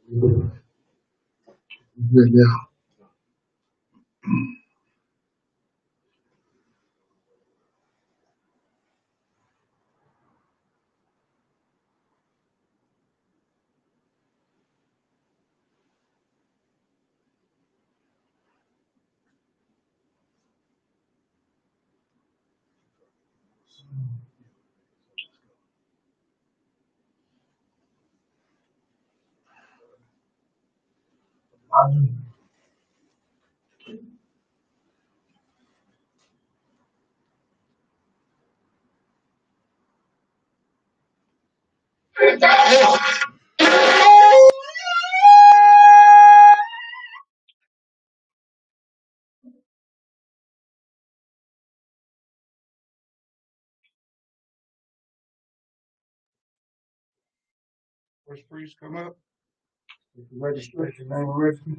Good now. First priest come up. Registration name register.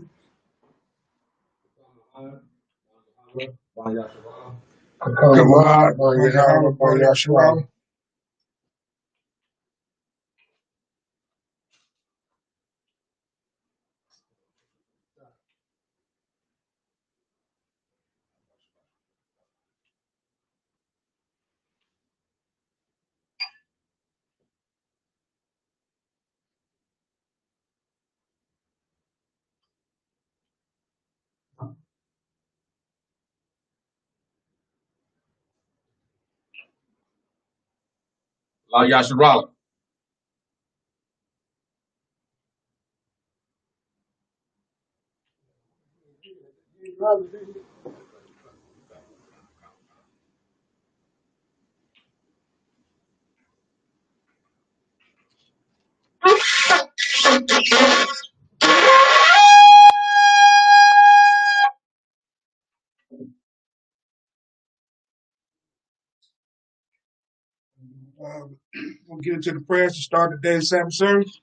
Yasharala. We'll get into the prayers to start the day's Sabbath service.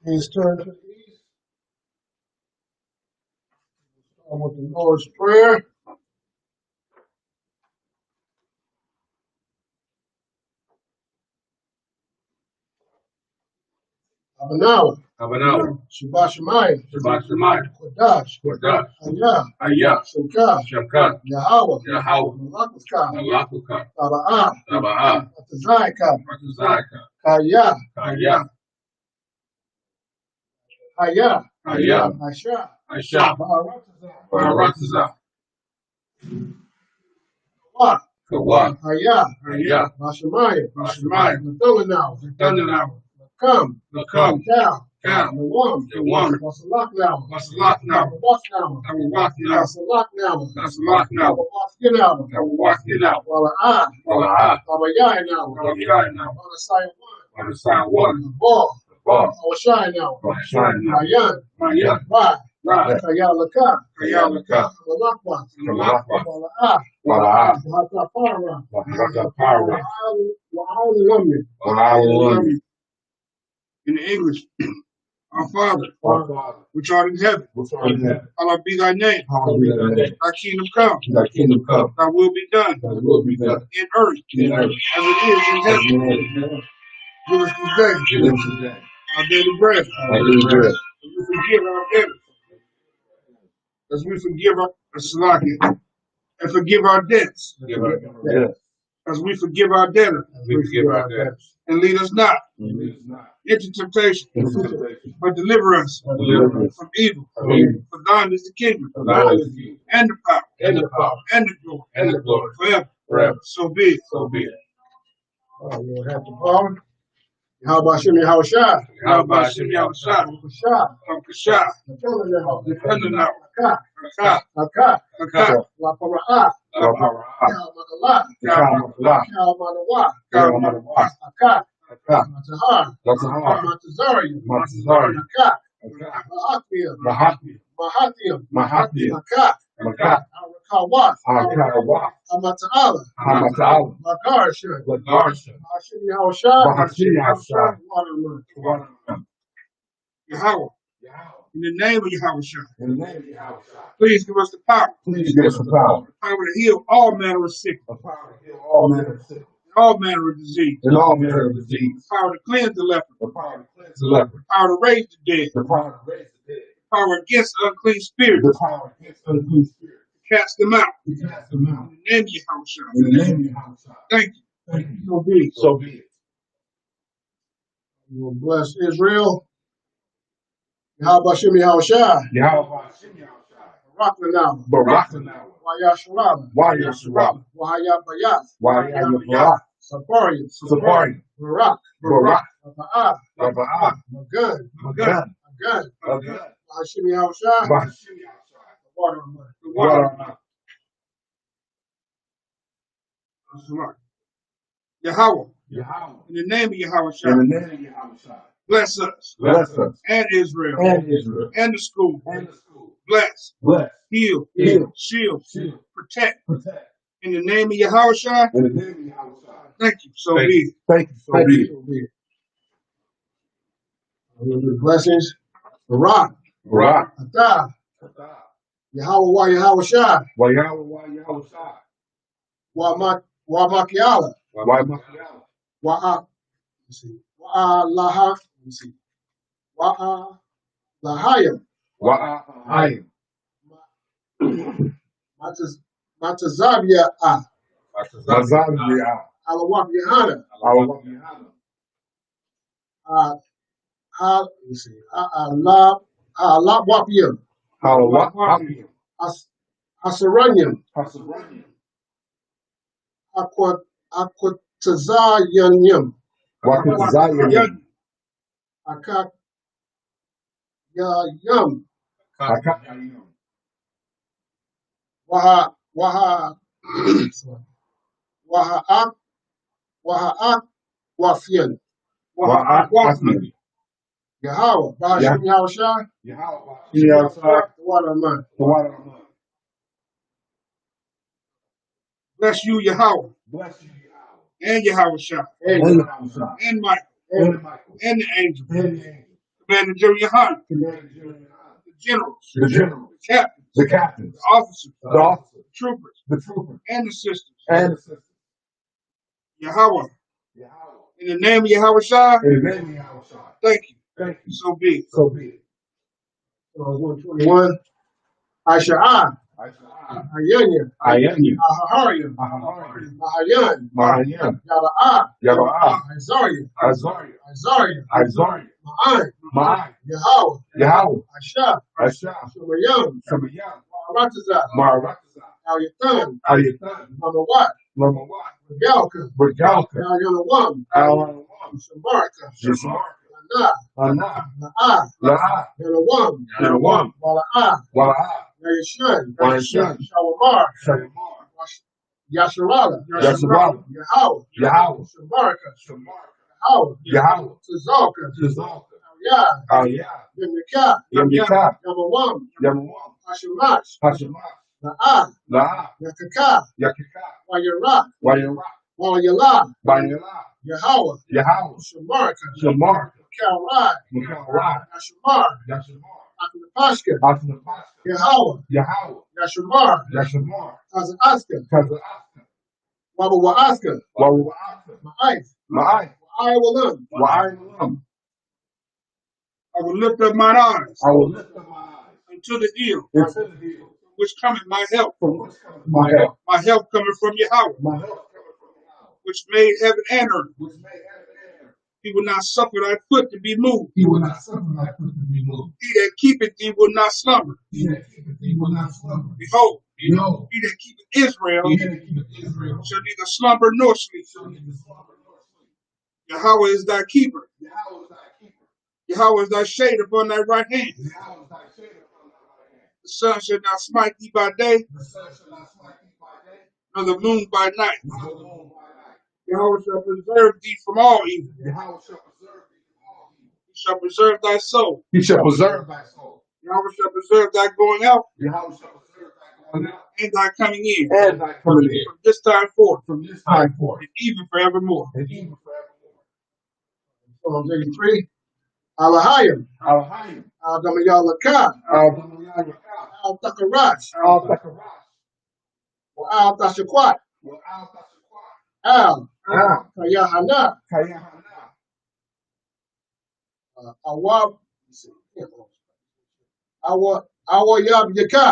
Please turn to the east. Start with the Lord's Prayer. Abanawa. Shabbat Shemayim. Kodash. Ayah. Shemka. Yahweh. Malakuka. Taba'ah. Matazayka. Kaya. Hayah. Aisha. Baratazah. Kawak. Hayah. Mashamayim. Nathalanawa. Come. Cal. Nawam. Wasalaknawa. Wasalaknawa. Waskinawa. Wala'ah. Tabayayanawa. Wanasayawan. Ball. Awashayanawa. Mayan. Right. Kayalaka. Malakwa. Wala'ah. Wahatapara. Wa'alumni. In English, our Father, which art in heaven, hallowed be thy name. Thy kingdom come. Thy will be done. In earth, as it is in heaven. Give us this day our daily bread. As we forgive and forgive our debts. As we forgive our debtors. And lead us not into temptation, but deliver us from evil. For thine is the kingdom, and the power, and the glory, forever. So be it. Lord, have the power. How about Shimmy Hawashai? Kasha. Nathalanawa. Aka. Lapara'ah. Kalmanawa. Aka. Matahar. Matazarian. Mahathiam. Aka. Kawat. Amata'ala. Magarsha. Hashimi Hawashai. Yahweh. In the name of Yahushua. In the name of Yahushua. Please give us the power. Please give us the power. Power to heal all manner of sickness. The power to heal all manner of sickness. All manner of disease. And all manner of disease. Power to cleanse the leper. The power to cleanse the leper. Power to raise the dead. The power to raise the dead. Power against unclean spirits. The power against unclean spirits. Cast them out. To cast them out. In the name of Yahushua. In the name of Yahushua. Thank you. Thank you. So be it. So be it. You will bless Israel. Yahweh Shem Yahushua. Yahweh Shem Yahushua. Baraklanam. Baraklanam. Wayasharala. Wayasharala. Wahayabayas. Wahayabayas. Saparian. Saparian. Barak. Barak. Raba'ah. Raba'ah. Magun. Magun. Magun. Magun. Hashem Yahushua. Hashem Yahushua. The water of mud. The water. That's right. Yahweh. Yahweh. In the name of Yahushua. In the name of Yahushua. Bless us. Bless us. And Israel. And Israel. And the school. And the school. Bless. Bless. Heal. Heal. Shield. Shield. Protect. Protect. In the name of Yahushua. In the name of Yahushua. Thank you. So Thank be you. it. Thank you. So be it. The blessings. Barak. Barak. Atah. Yahweh Wa Yahushua. Wa Yahweh Wa Yahushua. Wa Makiala. Wa Makiala. Wa Laha. Wa Lahayim. Wa Ahayim. Matazabia. Mazabia. Alawak Yahana. Alawak Yahana. Allah Wapiyam. Alawak Wapiyam. Asaranyam. Asaranyam. Akwatazayanyam. Wakatazayanyam. Akak Yam. Akayam. Wahaak Wafian. Wahaak Wafian. Yahweh, Bahashem Yahushua. Yahweh, Yahushua. The water of mud. The water of mud. Bless you, Yahweh. Bless you, Yahweh. And Yahushua. And Yahushua. And Michael. And Michael. And the angels. And the angels. Commander General Yohanan. Commander General Yohanan. The generals. The generals. The captains. The captains. The officers. The officers. The troopers. The troopers. And the sisters. And the sisters. Yahweh. Yahweh. In the name of Yahushua. In the name of Yahushua. Thank you. Thank you. So be it. So be it. 121. Aisha'ah. Ayanya. Ayanya. Ahahariam. Ahahariam. Mahayan. Mahayan. Yaba'ah. Yaba'ah. Azariah. Azariah. Azariah. Azariah. Ma'an. Ma'an. Yahweh. Yahweh. Asha. Asha. Shemayam. Shemayam. Ma'aratazah. Ma'aratazah. Al-Yatan. Al-Yatan. Mamawat. Mamawat. Regalka. Regalka. Al-Yanawam. Al-Yanawam. Shamarka. Shamarka. Ana. Ana. La'ah. La'ah. Yanawam. Yanawam. Wala'ah. Wala'ah. Yayashan. Yayashan. Shalamar. Shalimar. Yasharala. Yasharala. Yahweh. Yahweh. Shamarka. Shamarka. Yahweh. Yahweh. Tzalka. Tzalka. Yah. Al-Yah. Yemnikah. Yemnikah. Yamawam. Yamawam. Hashemash. Hashemash. La'ah. La'ah. Yakakah. Yakikah. Wayarak. Wayarak. Walayala. Wayalah. Yahweh. Yahweh. Shamarka. Shamarka. Kalrai. Mukalrai. Yashamar. Yashamar. Akinapashka. Akinapashka. Yahweh. Yahweh. Yashamar. Yashamar. Kazaaska. Kazaaska. Wabawaaska. Wawaaska. Ma'ais. Ma'ai. Wa'ayawalam. Wa'ayawalam. I will lift up mine eyes I will lift up my eyes unto the hill, unto the hill. which cometh my help. From which cometh my help? My help coming from Yahweh, My help cometh from Yahweh, which made heaven and earth. which made heaven and earth. He will not suffer thy foot to be moved. He will not suffer thy foot to be moved. He that keepeth thee will not slumber. He that keepeth thee will not slumber. Behold, Behold, he that keepeth Israel he that keepeth Israel shall neither slumber nor sleep. shall neither slumber nor sleep. Yahweh is thy keeper. Yahweh is thy keeper. Yahweh is thy shade upon thy right hand. Yahweh is thy shade upon thy right hand. The sun shall not smite thee by day, The sun shall not smite thee by day, nor the moon by night. nor the moon by night. Yahweh shall preserve thee from all evil. Yahweh shall preserve thee from all evil. He shall preserve thy soul. He shall preserve thy soul. Yahweh shall preserve thy going out Yahweh shall preserve thy going out and thy coming in and thy coming in from this time forth from this time forth and even forevermore. and even forevermore. Psalms 83. Alahayim. Alahayim. Al-Gamayalaka, Al-Takarash, Al-Tashakwat, Al-Kayahana, Awab, Awayab Yaka,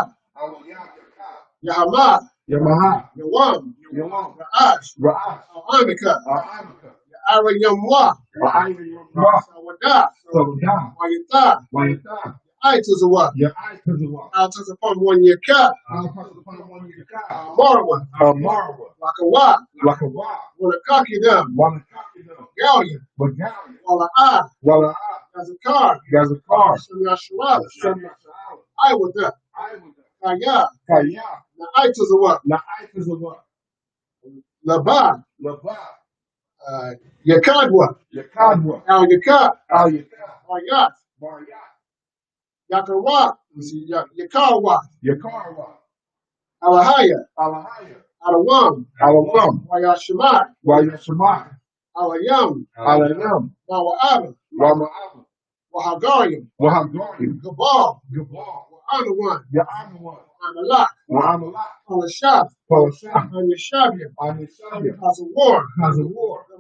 Yahama, Yawam, Ra'ash, Al-Amika, Arayamwa, Sawada, Wayata, Aitazawa, Al-Tasapam one Yaka, Marwa, Lakawa, Wanakaki them, Gallia, Wala'a, Gazakar, Shamyashara, I with them, Kaya, Aitazawa, Laba, Yakadwa, Al Yaka, Wayat, Yakara, Yakarawa, Alahaya, Alawam, Wayashimai, Alayam, Mawa'aba, Wahagariam, Gabal, Anawan, Amalak, Alashab, Anyashabiam, Hazawar,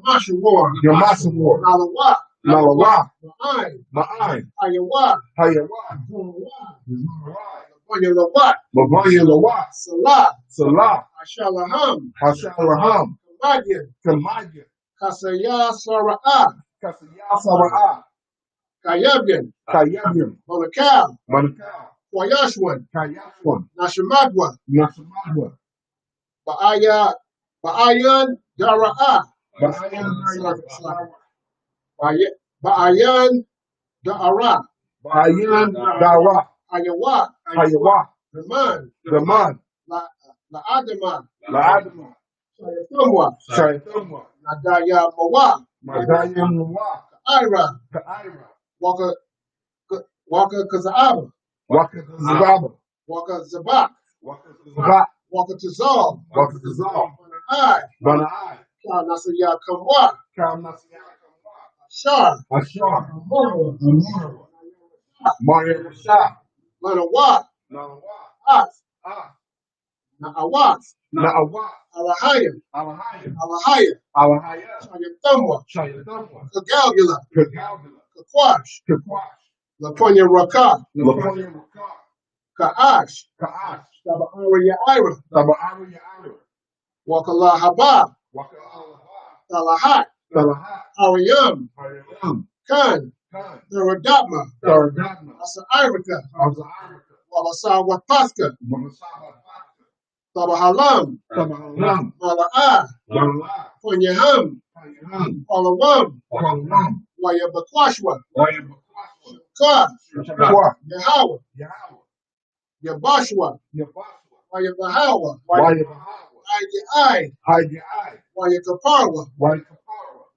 Mashawar, Nalawa, Ma'ain, Ayawa, Wanyalawat, Salah, Ashalaham, Kamadian, Kasaya Sara'ah, Kayabyan, Monakal, Wayashwan, Nashamadwa, Ba'ayan Dara'ah, Ba'ayan Da'ara, Ayawa, Raman, La'adama, Shayatumwa, Nadaya Mawa, Ira, Waka Kazaaba, Waka Zabak, Waka Tazal, Banai, Nasaya Kamwa, Shar, Lanawa, As, Na'awat, Alahayim, Alahaya, Shayatumwa, Kagalgula, Kakwash, Laponya Raka, Ka'ash, Taba'ara Ira, Wakala Haba, Talahat, Ariyam, Khan, Taradatma, Asa Irika, Walasa Wapaska, Tabahalam, Mala'ah, Ponyaham, Palawam, Wayabakwashwa, Ka, Yahawa, Yabashwa, Wayabahawa, Wayakaparwa,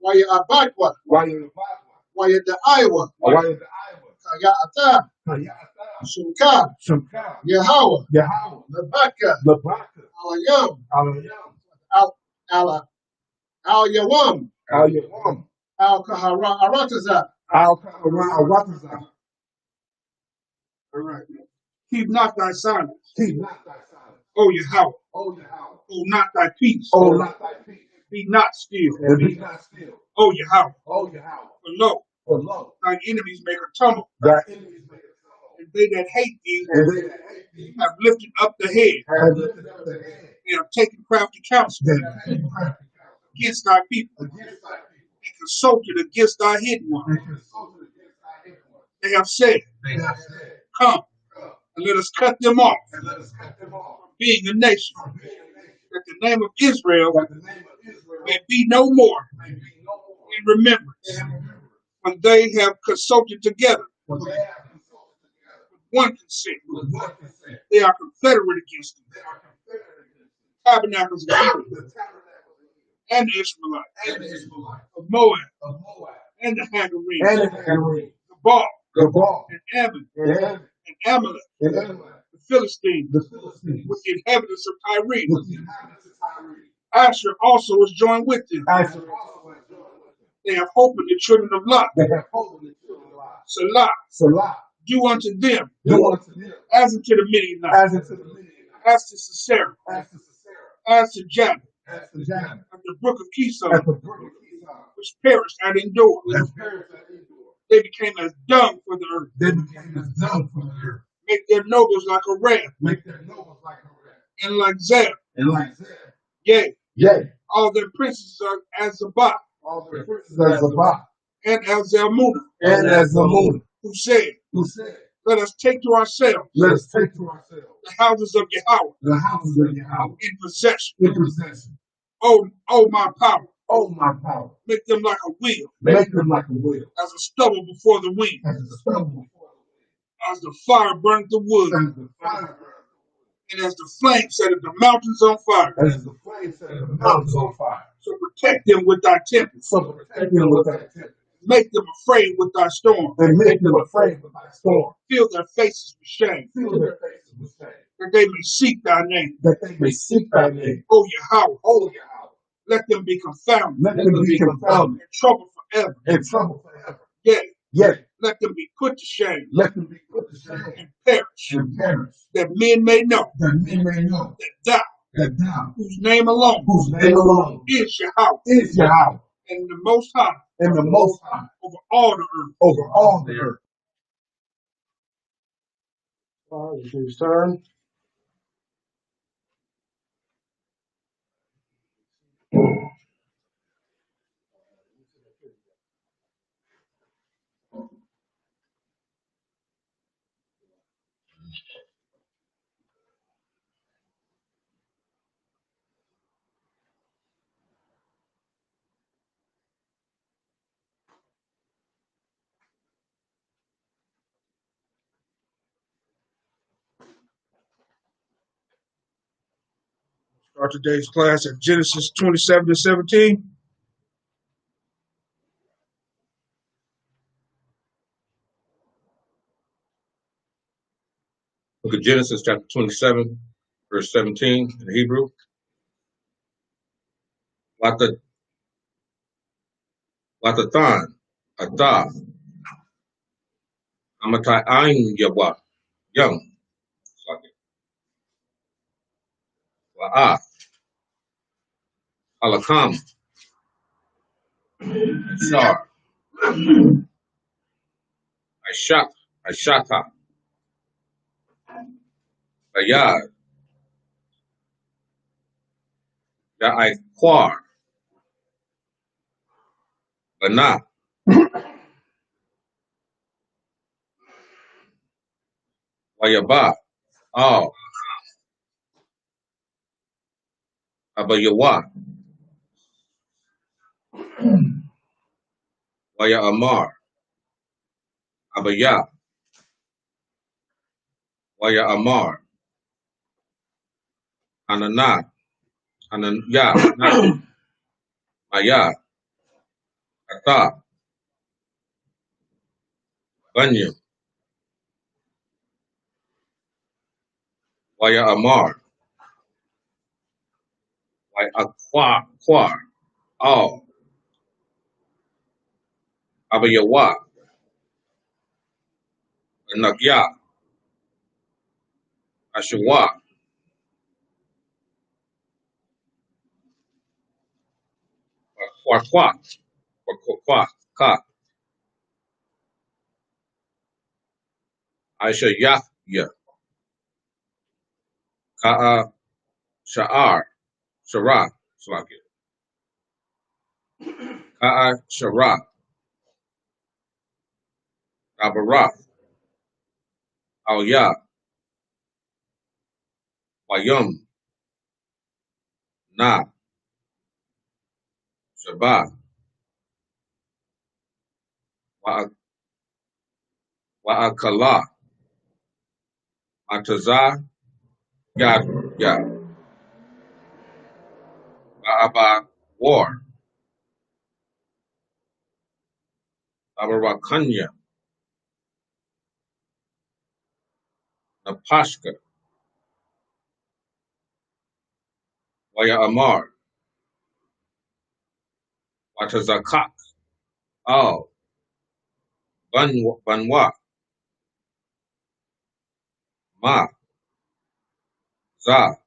Wayabatwa, Wayadaiwa, Kayata, Shunka, Yahawa, Labaka, Alayam, Al-Yawam, Al-Kahara Arataza. All right. Keep not thy silence. O Yahweh. Hold not thy peace. Be not still. O Yahweh. For lo, thine enemies make a tumble. And they that hate thee have lifted up the head. They have taken crafty counsel against thy people and consulted against thy hidden one. They have said, come, and let us cut them off from being a nation, that the name of Israel may be no more in remembrance. When they have consulted together with one consent, they are confederate against them. Tabernacles of Egypt and the Ishmaelites of Moab and the Hagarenes, the Baal and Ammon and Amalek, the Philistines with the inhabitants of Tyre. Asher also is joined with them. They have hope in the children of Lot. Salah, Do unto them Do unto them as unto the Midianites, as unto the Midianites, as to Sisera, as to Sisera, as to Jabin, as to Jabbok, at the brook of Kishon, at the brook of Kishon, which perished at Endor. that perished at Endor. They became as dung for the earth. They became as dung for the earth. Make their nobles like a ram, Make their nobles like a ram, and like Zeb. and like Zeb. Yea, Yea, all their princes are as Zabah, all the princes as Zabah, and as Zalmunna, and as Zalmunna, who said, who said, let us take to ourselves let us take to ourselves the houses of Yahweh the houses of Yahweh in possession. in possession. Oh, my power, Oh, my power, make them like a wheel, make them like a wheel, as a stubble before the wind, as a stubble before as the fire burneth the wood, the wind, as the fire burns, and as the flame setteth the mountains on fire. as the flame set the mountains on fire. So protect them with thy tempest, So protect them with thy tempest, make them afraid with thy storm, and make them afraid with thy storm. fill their faces with shame, Fill their faces with shame, that they may seek thy name. that they may seek thy name. O Yahweh, O Yahweh, let them be confounded, let them be confounded in trouble forever. and trouble forever. Yea, Yet let them be put to shame let them be put to shame and perish, and perish, that men may know that men may know that thou, that thou, whose name alone whose name alone is Yahweh, is Yahweh, and the Most High and the Most High over all the earth. over all the earth. All right, it's turn. Start today's class at Genesis 27 to 17. Book of Genesis, chapter 27, verse 17 in Hebrew. Watathan, Atah, Amatai Ain Yawa, Young, Wa'ah, Alakam, Shar, Aishata, Ayad, Ya'aikwar, Lana, Wayaba, Al, Abayawa, Waya Amar, Abaya, Waya Amar, Anana, Ananya, Maya, Ata, Banya, Waya Amar, Waya Kwar, Al, Abayawa, Nagya, Ashawa, Kwakwa, Ka, Aisha Yahya, Ka'a, Shara, Slakia, Ka'a, Shara, Abarath, Alya, Wayum, Na, Shabbat, Wa'akala, Atazah, Yad, Ba'aba, War, Abarakanya, Napashka, Waya Amar, Watazakak, Al, Banwa, Ma, Za,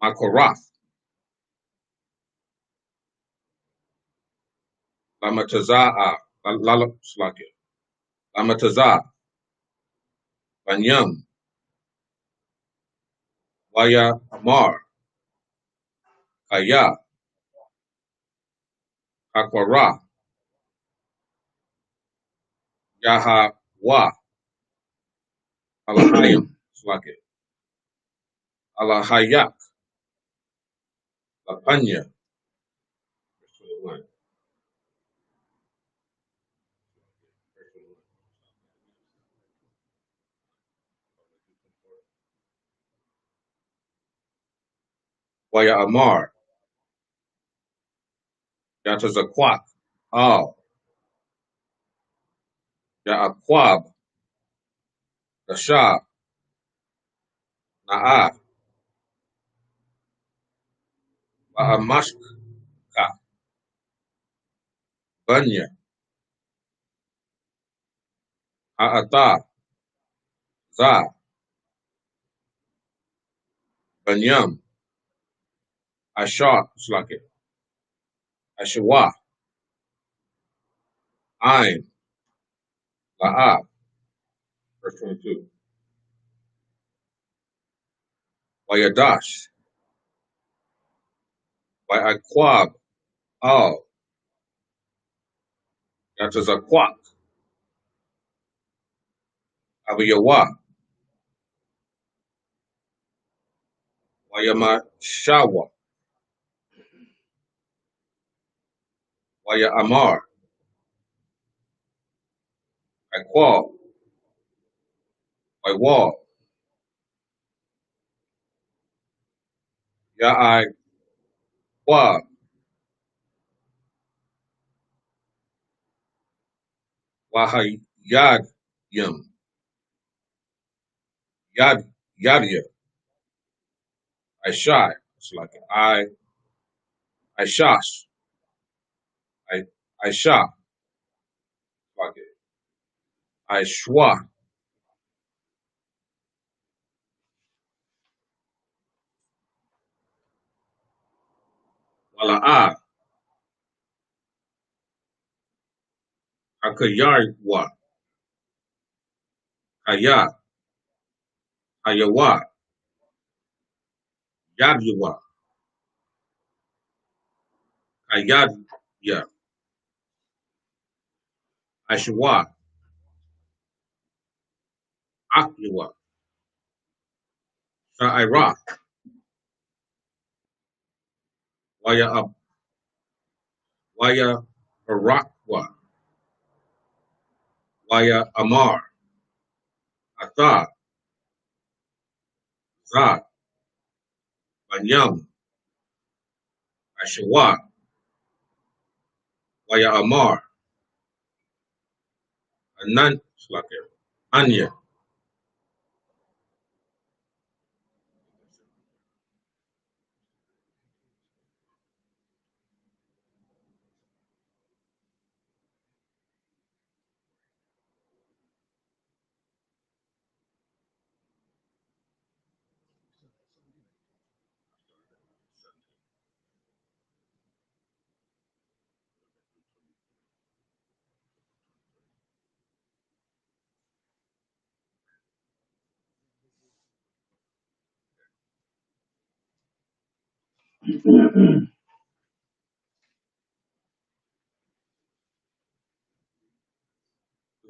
Makorath, Lamataza'a, Lamataza, Banyam, Waya Amar, Kaya, Hakwara, Yahawa, Alahayim, Alahayak, Lapanya, verse 21. Waya Amar, Yatazakwak, Al, Yaakwab, Dasha, Na'a, Bahamashka, Banya, Ha'ata, Za, Banyam, Ashar, Ashawa, Ain, La'a, verse 22. Wayadash, Wayakwab, Al, Yatazakwak, Abiyawa, Wayamashawa, Waya Amar, Akwal, Waywal, Ya'ai Kwab, Wahayad Yam, Yadia, Ishai, Ishash, Isha, Ishwa, Wala'a, Akayarwa, Kaya, Ayawa, Yadyawa, Kayadya, Ashwa, Akyawa, Sha'ira, Waya Barakwa, Waya Amar, Atha, Za, Banyam, Ashawa, Waya Amar, Anan, Anya.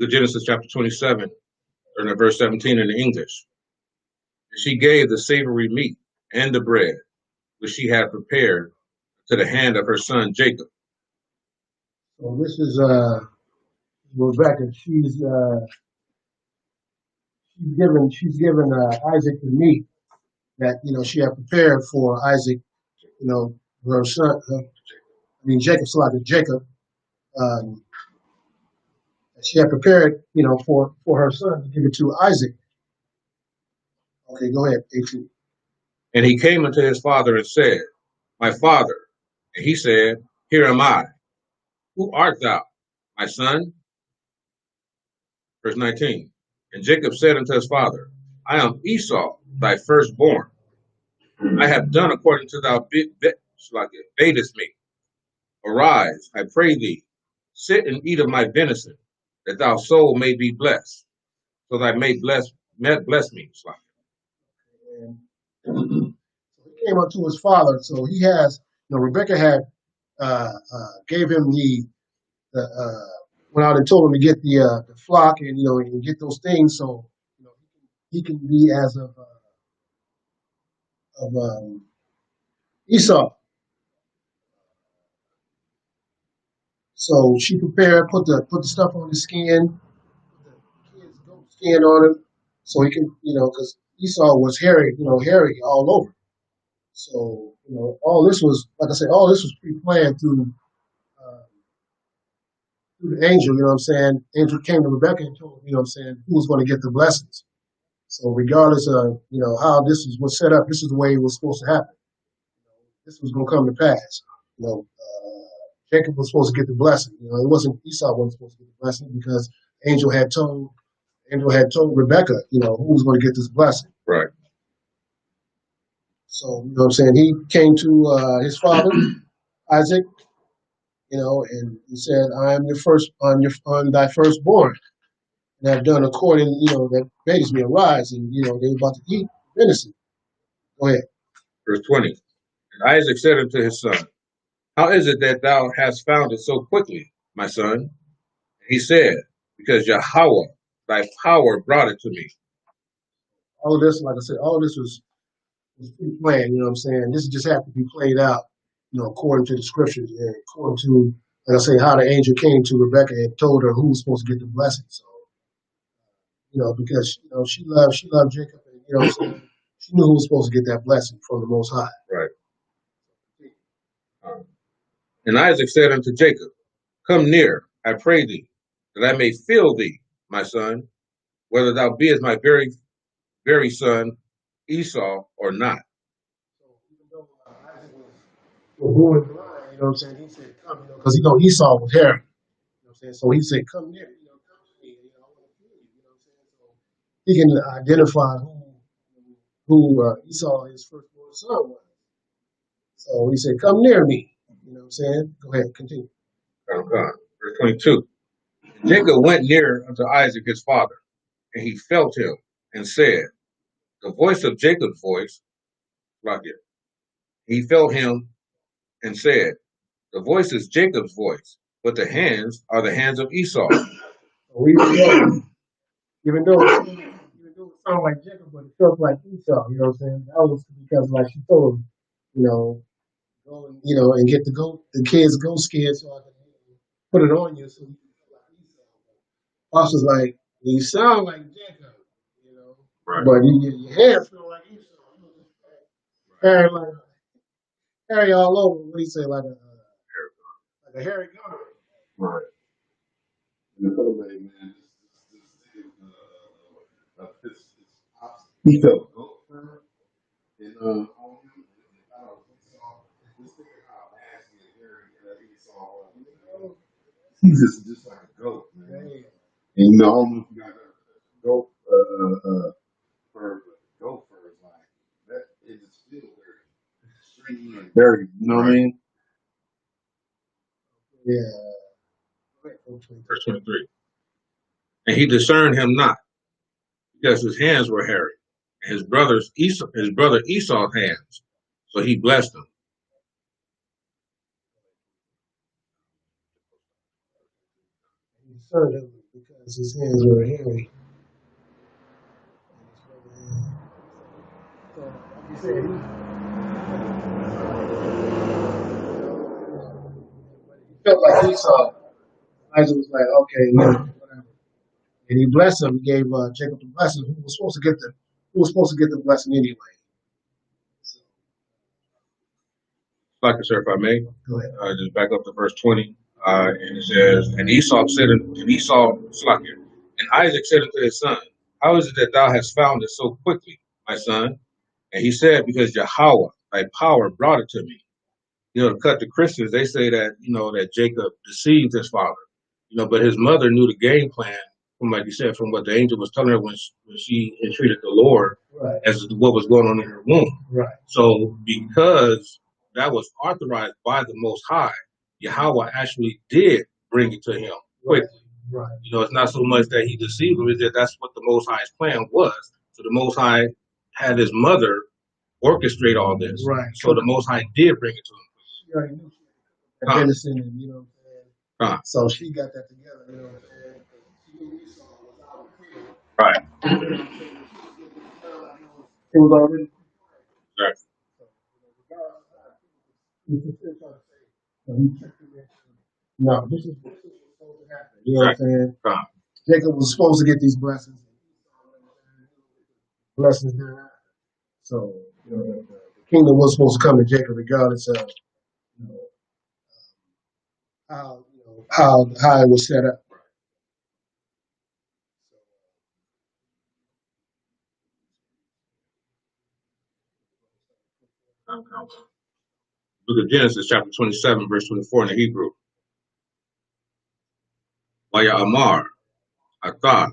Genesis chapter 27, or verse 17 in the English. And she gave the savory meat and the bread, which she had prepared, to the hand of her son Jacob. So this is Rebecca. She's given Isaac the meat that she had prepared for Isaac. Her son. Jacob. She had prepared for her son to give it to Isaac. Okay, go ahead. 18. And he came unto his father and said, My father. And he said, Here am I. Who art thou, my son? Verse 19. And Jacob said unto his father, I am Esau, thy firstborn. I have done according to thou badest me. Arise, I pray thee, sit and eat of my venison, that thy soul may be blessed, so that I may bless me. And he came up to his father. So he has, Rebecca had gave him went out and told him to get the flock and and get those things, so he can be as of Esau. So she prepared, put the stuff on his skin, put the kid's goat skin on him, so he can, because Esau was hairy, hairy all over. So all this was, like I said, all this was pre-planned through the angel. You know what I'm saying? Angel came to Rebecca and told her, who was going to get the blessings. So regardless of how this was set up, this is the way it was supposed to happen. This was going to come to pass. Jacob was supposed to get the blessing. It wasn't Esau wasn't supposed to get the blessing, because angel had told Rebecca, who was going to get this blessing. Right. So what I'm saying, he came to his father Isaac, and he said, "I am your first on thy firstborn, and have done according, that bades me. Arise." And they were about to eat venison. Go ahead. Verse 20. And Isaac said unto his son, How is it that thou hast found it so quickly, my son? And he said, Because Yahweh, thy power, brought it to me. All of this, like I said, all of this was pre-planned. You know what I'm saying? This just had to be played out, according to the scriptures, and according to, like I say, how the angel came to Rebecca and told her who was supposed to get the blessing. So, because she loved Jacob, and what I'm saying, she knew who was supposed to get that blessing from the Most High. Right. And Isaac said unto Jacob, Come near, I pray thee, that I may feel thee, my son, whether thou beest my very, very son Esau or not. So even though Isaac was born blind, what I'm saying, he said, "Come," because Esau was hairy. You know what I'm saying? So he said, "Come near, come to me, I want to feel you." You know what I'm saying? So he can identify who Esau, his firstborn son, was. So he said, "Come near me." You know what I'm saying? Go ahead, continue. Verse 22. Jacob went near unto Isaac his father, and he felt him, and said, The voice of Jacob's voice, he felt him, and said, The voice is Jacob's voice, but the hands are the hands of Esau. So even though it sounded like Jacob, but it felt like Esau. You know what I'm saying? That was because, like she told him, go and get the kid's goat skin, so I can put it on you, so you feel like Esau. Boss was like, you sound like Jacob, Right. but your hair feel like Esau. Hair all over. What do you say, like a hairy gunner? Right. He felt goat fur and on him. He's just like a goat, man. And I don't know if you got a goat fur, but goat fur is like that. It just feels very stringy and dirty. You know what I mean? Yeah. Verse 23. And he discerned him not, because his hands were hairy, and his brother Esau's hands. So he blessed him. He discerned him because his hands were hairy. So, like you said, he felt like Esau. Isaac was like, okay, whatever. And he blessed him. He gave Jacob the blessing. Who was supposed to get the blessing anyway? So, Like I said, if I may, go ahead. just back up to verse 20. And it says, And Isaac said unto his son, How is it that thou hast found it so quickly, my son? And he said, Because Yahweh, thy power, brought it to me. To cut the Christians, they say that, that Jacob deceived his father, but his mother knew the game plan from like you said, from what the angel was telling her when she entreated the Lord as to what was going on in her womb. Right. So because that was authorized by the Most High, Yahweh actually did bring it to him quickly. Right. You know, it's not so much that he deceived him, it's that that's what the Most High's plan was. So the Most High had his mother orchestrate all this. Right. So the Most High did bring it to him. She already knew she had venison, and you know what I'm saying? So she got that together, you know what I'm saying? She knew Esau was out of freedom. Right. It was already Right. no, this is what's supposed to happen. You know what I'm saying? Right. Jacob was supposed to get these blessings. Blessings thereafter. So, you know, the kingdom was supposed to come to Jacob regardless of, you know, how it was set up. Book of Genesis, chapter 27, verse 24 in the Hebrew. Vaya Amar, Atha,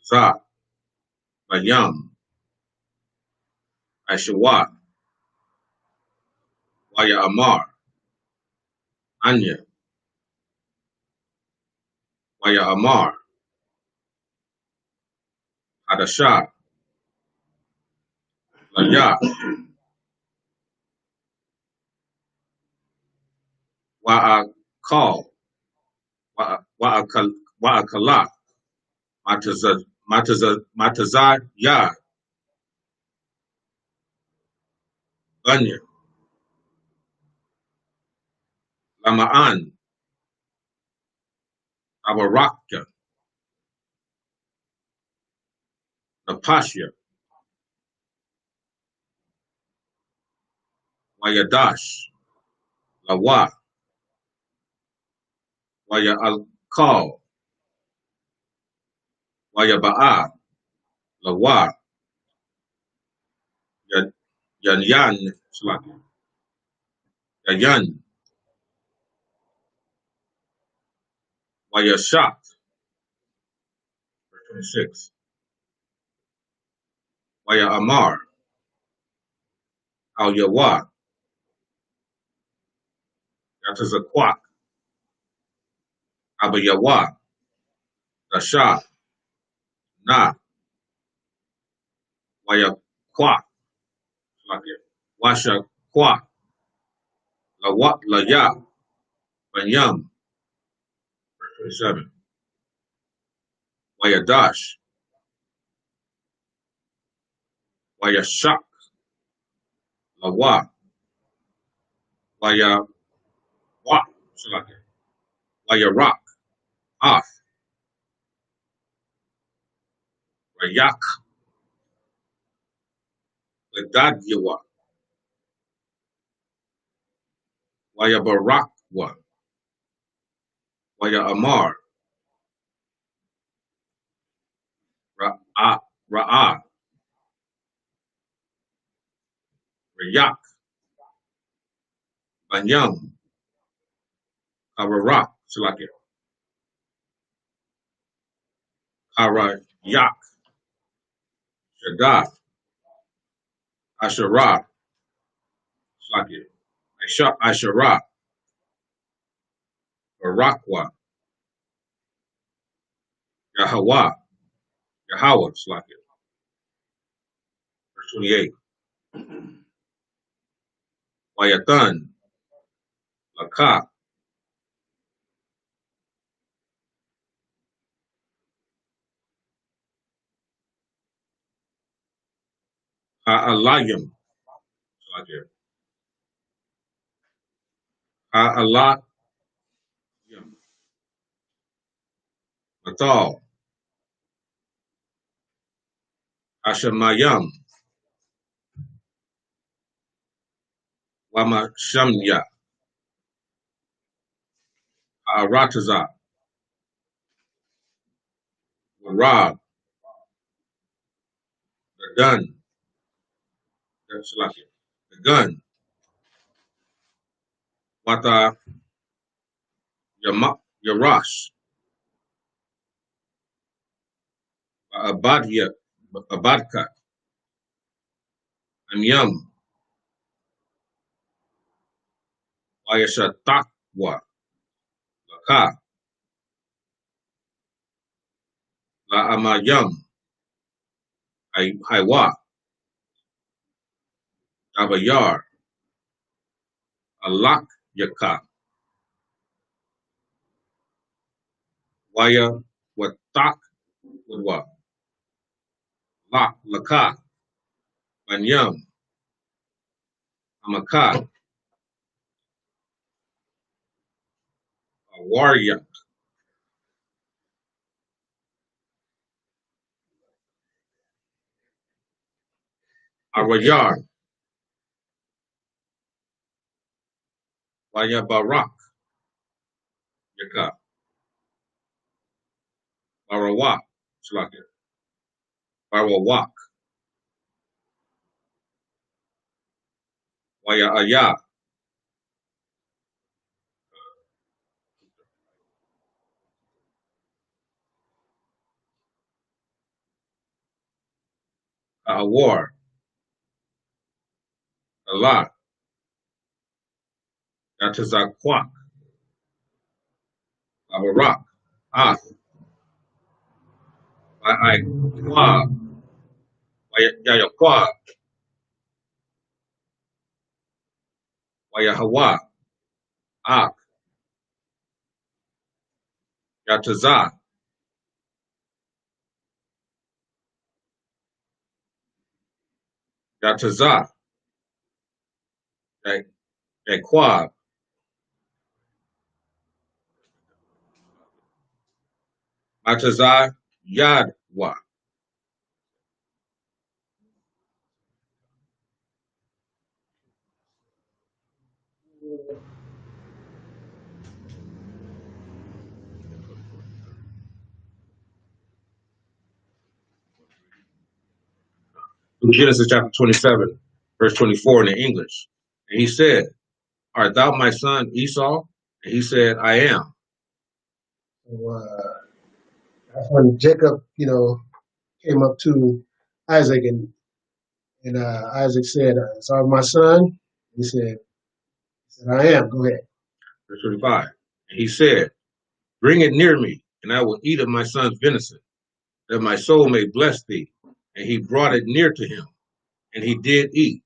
Za, Vayam, Ashawat, Vaya Amar, Anya, Vaya Amar, Hadashah, Laya, Wa'akal, Wa'akala, Matazad, Ya, Anya, Lama'an, Abaraka, Napashya, Wayadash, Lawa, Waya Al-Kal, Waya Ba'a, Lawa, Yan, Yayan, Waya Shak, verse 26, Waya Amar, Al Yawa, Yatazakwak, Abba Yawa, Dasha, Na, Waya Kwak, Washa Kwak, La Ya, Banyam, verse 27, Waya Dash, Waya Shak, Lawa, Waya Wak, Waya Rock, Af, Rayak, Ladad Yawa, Waya Barakwa, Waya Amar, Ra'ah, Rayak, Banyam, Kararak, Karayak, Shaddad, Asherah, Asherah, Barakwa, Yahweh, verse 28, Wayathan, Lakah, Ha'alayim, Ha'alayim, Matal, Hashemayam, Wamashamya, Ha'arataza, Warab, the gun, the gun, Wata Yarash, Abadka, Amyam, Wayashatakwa, Laka, La Amayam, Haiwa, Abayar, Alak Yaka, Waya Watak Wadwa, Lak Laka, Banyam, Amaka, Waryak, Arayar, Waya Barak Yaka, Barawak, Shlaka, Barawak, Waya Aya, Awar, Allah, Yatazakwak, Abarak, Ah, Kwa, Yayakwa, Wayahawa, Ak, Yataza, Yataza, Yakwa, Mataza, Yadwa. Genesis chapter 27, verse 24 in the English. And he said, Art thou my son Esau? And he said, I am. So, that's when Jacob, came up to Isaac and Isaac said, "Sorry, my son." He said, "I am." Go ahead. Verse 25. And he said, Bring it near me, and I will eat of my son's venison, that my soul may bless thee. And he brought it near to him, and he did eat.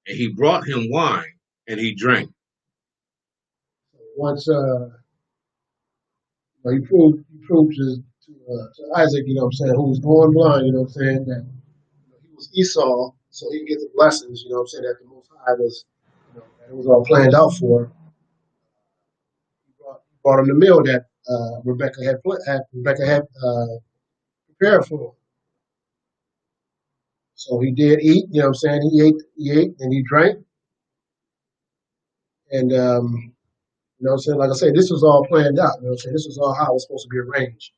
And he brought him wine, and he drank. Once he proved to Isaac, who was born blind, that he was Esau, so he could get the blessings, that the Most High was, that it was all planned out for. He brought him the meal that Rebecca had prepared for him. So he did eat, he ate and he drank. And, like I said, this was all planned out. This was all how it was supposed to be arranged.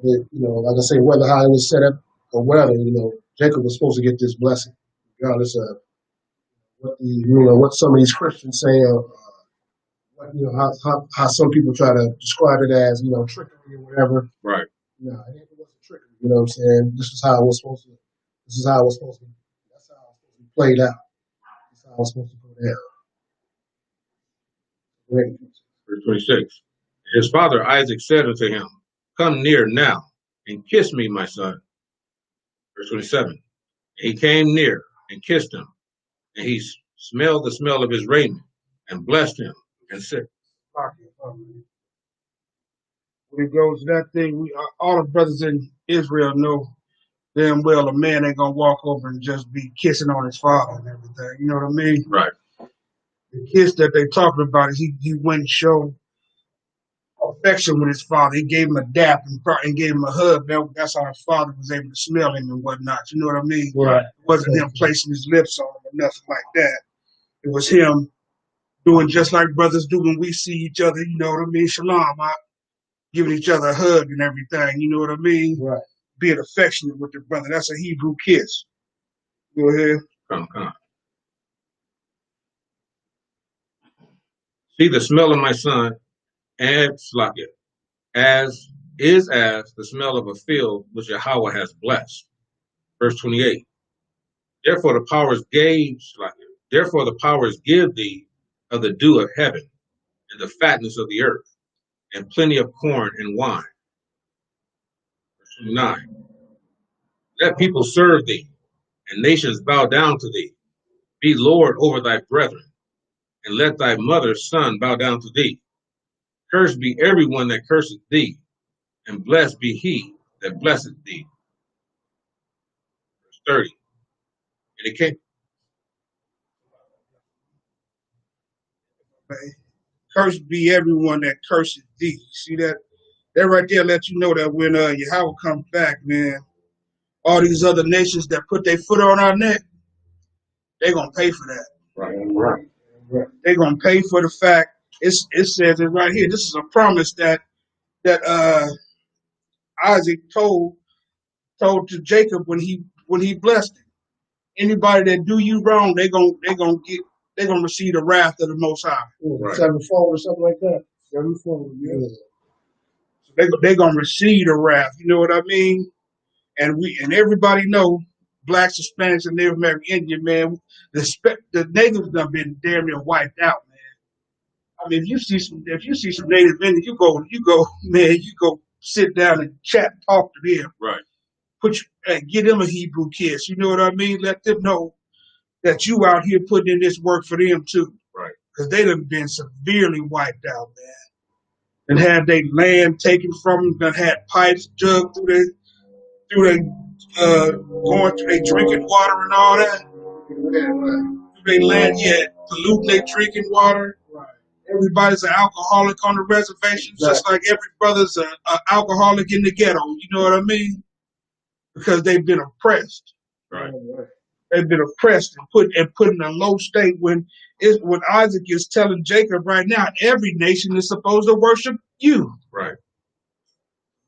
Like I say, whether how it was set up or whether, Jacob was supposed to get this blessing, regardless of what some of these Christians say, or how some people try to describe it as, trickery or whatever. Right. No, it wasn't trickery. You know what I'm saying? This is how it was supposed to. This is how it was supposed to be. That's how it was supposed to be played out. That's how it was supposed to go down. Great. Verse 26. His father Isaac said unto him, Come near now, and kiss me, my son. Verse 27. And he came near and kissed him, and he smelled the smell of his raiment, and blessed him, and said, When it goes to that thing, all the brothers in Israel know damn well a man ain't gonna walk over and just be kissing on his father and everything. You know what I mean? Right. The kiss that they talking about is he went and showed affection with his father. He gave him a dap and gave him a hug. That's how his father was able to smell him and whatnot. You know what I mean? Right. It wasn't him placing his lips on him or nothing like that. It was him doing just like brothers do when we see each other. You know what I mean? Shalom, giving each other a hug and everything. You know what I mean? Right. Being affectionate with your brother. That's a Hebrew kiss. Go ahead. Come. See the smell of my son, and Slakia, as is as the smell of a field which Yahweh has blessed. Verse 28. Therefore the powers give thee of the dew of heaven, and the fatness of the earth, and plenty of corn and wine. Verse 29. Let people serve thee, and nations bow down to thee. Be Lord over thy brethren, and let thy mother's son bow down to thee. Cursed be everyone that curseth thee, and blessed be he that blesseth thee. Verse 30. And it came. Cursed be everyone that curseth thee. See that? That right there let you know that when Yahweh comes back, man, all these other nations that put their foot on our neck, they're gonna pay for that. Right. They're gonna pay for the fact. It says it right here. This is a promise that Isaac told to Jacob when he blessed him. Anybody that do you wrong, they're gonna receive the wrath of the Most High. Right. 7-4 or something like that. 7-4, yeah. So they're gonna receive the wrath. You know what I mean? And everybody know blacks, Hispanics, and Native American Indian, man. The natives done been damn near wiped out, man. I mean, if you see some Native Indians, you go sit down and chat, talk to them. Right. Give them a Hebrew kiss. You know what I mean? Let them know that you out here putting in this work for them too. Right. Because they done been severely wiped out, man. And had their land taken from them, and had pipes dug through their going through their drinking water and all that. They land, polluting their drinking water. Right. Everybody's an alcoholic on the reservation, just like every brother's an alcoholic in the ghetto. You know what I mean? Because they've been oppressed. Right. They've been oppressed and put in a low state when Isaac is telling Jacob right now, every nation is supposed to worship you. Right.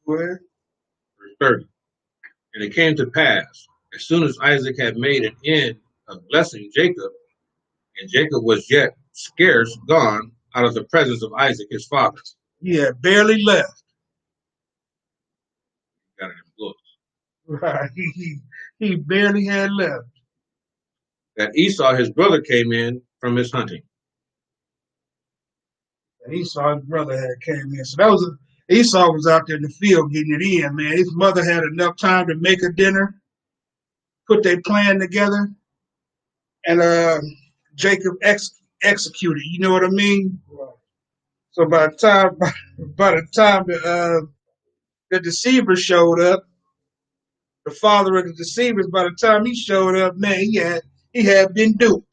Where? Verse 30. And it came to pass, as soon as Isaac had made an end of blessing Jacob, and Jacob was yet scarce gone out of the presence of Isaac his father. He had barely left. Got an influence. Right. He barely had left. That Esau his brother came in from his hunting. And Esau, his brother, had came in. So Esau was out there in the field getting it in, man. His mother had enough time to make a dinner, put their plan together, and Jacob executed. You know what I mean? Right. So by the time the deceiver showed up, the father of the deceivers, by the time he showed up, man, he had been duped.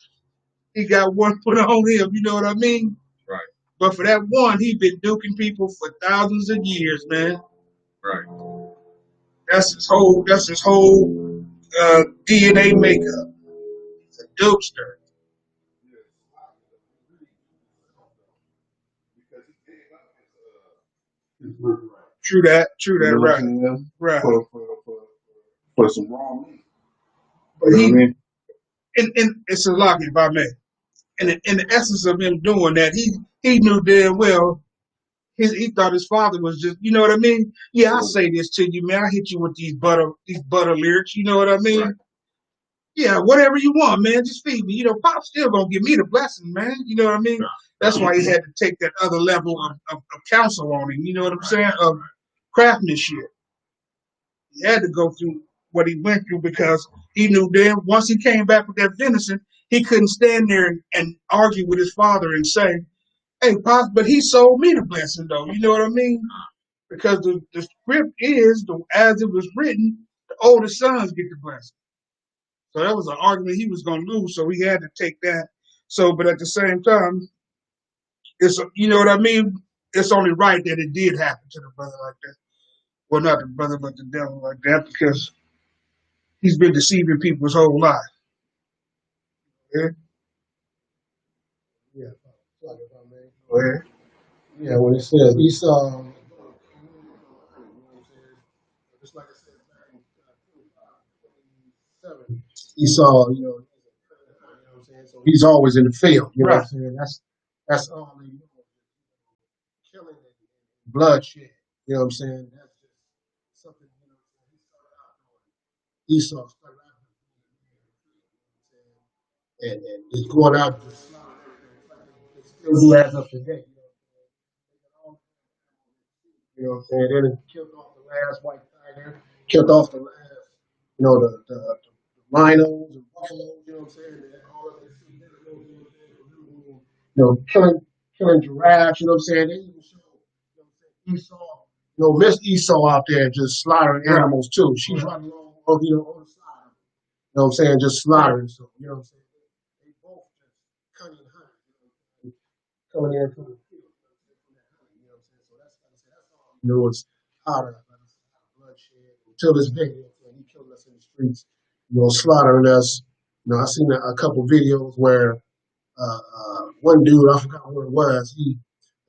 He got one foot on him. You know what I mean? Right. But for that one, he been duking people for thousands of years, man. Right. That's his whole DNA makeup. He's a dupester. True that, right. Right. For some wrong meat. But and it's a lock, if I may. And in the essence of him doing that, he knew damn well he thought his father was just, you know what I mean? Yeah, I'll say this to you, man. I hit you with these butter lyrics, you know what I mean? Right. Yeah, whatever you want, man, just feed me. You know, Pop's still gonna give me the blessing, man. You know what I mean? That's why he had to take that other level of counsel on him, you know what I'm saying? Of craftsmanship. He had to go through what he went through because he knew then once he came back with that venison, he couldn't stand there and argue with his father and say, hey, Pops, but he sold me the blessing, though. You know what I mean? Because the script is, as it was written, the older sons get the blessing. So that was an argument he was going to lose, so he had to take that. So, but at the same time, you know what I mean? It's only right that it did happen to the brother like that. Well, not the brother, but the devil like that, because he's been deceiving people his whole life. Yeah? Yeah. Yeah, when it says Esau, just like I said, Esau, you know what I'm saying? So he's always in the field, you know what I'm saying? That's all he knows. Killing and bloodshed, you know what I'm saying? Esau started and just going out and just they still do as of today. You know what I'm saying? They done killed off the last white tiger, killed off the last, the rhinos and buffaloes, you know what I'm saying? And all of this, killing giraffes, you know what I'm saying? They even show, Esau, Miss Esau out there just slaughtering animals too. She's running along, on the side. You know what I'm saying? Just slaughtering. So, you know what I'm saying? They both just cunning hunting, coming in from the field. You know what I'm saying? So that's all he knew is how to bloodshed. Until this day, he killed us in the streets, slaughtering us. I seen a couple videos where one dude, I forgot what it was, I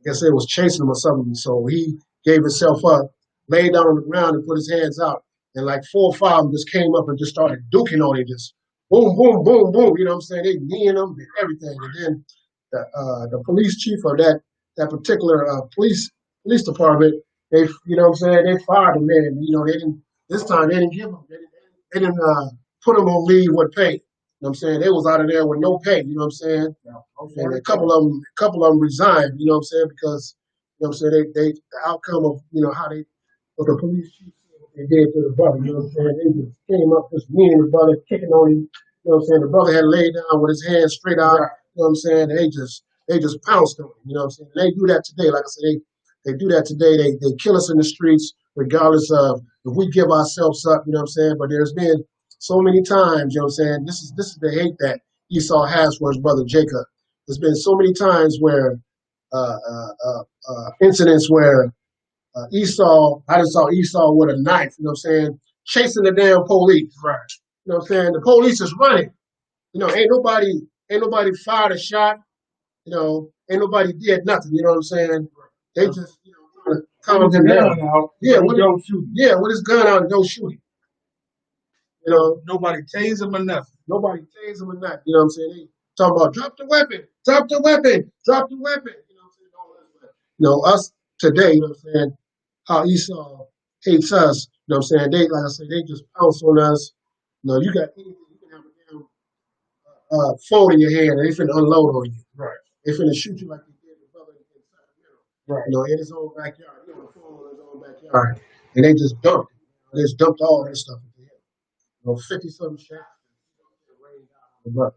guess they was chasing him or something, so he gave himself up, laid down on the ground and put his hands out, and like 4 or 5 of them just came up and just started duking on him, just boom, boom, boom, boom, you know what I'm saying? They kneeing him and everything, and then the police chief of that particular police department, they, you know what I'm saying, they fired the man. They didn't, this time they didn't give him, they didn't put him on leave with pay. You know what I'm saying? They was out of there with no pay, you know what I'm saying? And a couple of them resigned, you know what I'm saying? Because, you know what I'm saying, the outcome of, how what the police chief said, what they did to the brother, you know what I'm saying? They just came up, just kneeing the brother, kicking on him, you know what I'm saying? The brother had laid down with his hands straight out, you know what I'm saying? They just pounced on him, you know what I'm saying? They do that today, like I said, they do that today. They kill us in the streets, regardless of if we give ourselves up, you know what I'm saying? But there's been so many times, you know what I'm saying? This is the hate that Esau has for his brother Jacob. There's been so many times where incidents where I just saw Esau with a knife, you know what I'm saying, chasing the damn police. Right. You know what I'm saying? The police is running. Ain't nobody fired a shot. Ain't nobody did nothing. You know what I'm saying? They just, calm him down. With his gun out and don't shoot him. Nobody tased him or nothing. Nobody tased him or nothing. You know what I'm saying? They talking about drop the weapon, drop the weapon, drop the weapon. You know what I'm saying? Us today, you know what I'm saying? How Esau hates us, you know what I'm saying? They, like I said, they just pounce on us. You got anything, you can have a damn phone in your hand and they finna unload on you. Right. They finna shoot you like they did the brother in Sacramento. Right. In his own backyard. He had a phone in his own backyard. And they just dumped it. They just dumped all that stuff into him. 50-something shots. But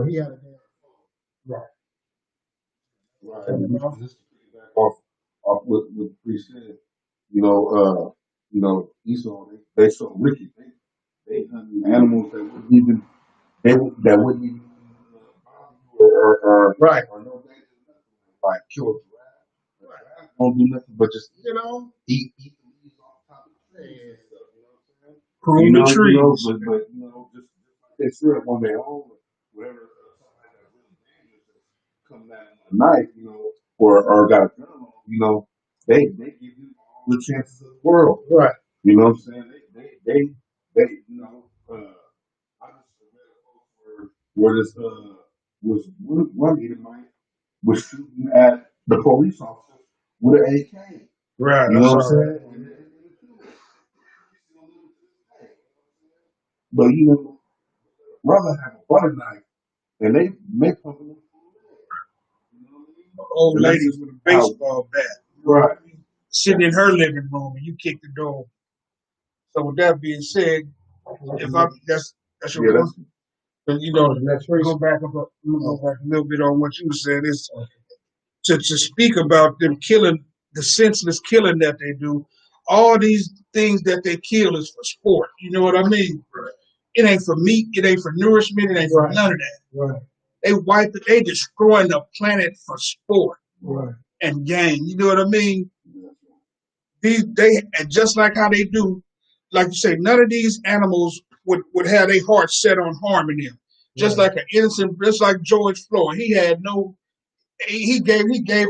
he had a damn phone. Right. Right. Just to piggyback off what the priest said, Esau, they so wicked. They hunting animals that wouldn't even bother you or right. Or no danger, like kill a giraffe. Right. Don't do nothing but just eat the leaves off the top of the trees and stuff. Prune the trees. But just like they said when they own whatever something that's really dangerous coming at them with a knife, or got a gun on, they give you all the chances of the world. Right. You know what I'm saying? They I just read a post where this was one Edomite was shooting at the police officer with an AK. Right. You know what I'm saying? But rather have a butter knife, and they make something. Old ladies with a baseball bat, right, sitting in her living room, and you kick the door. So with that being said, that's your question. But go back a little bit on what you said. Is to speak about them killing, the senseless killing that they do. All these things that they kill is for sport. You know what I mean? Right. It ain't for meat. It ain't for nourishment. It ain't for none of that. Right. They wipe it. They destroying the planet for sport and gain. You know what I mean? And just like how they do, like you say, none of these animals would have their heart set on harming them. Just like an innocent, just like George Floyd, he gave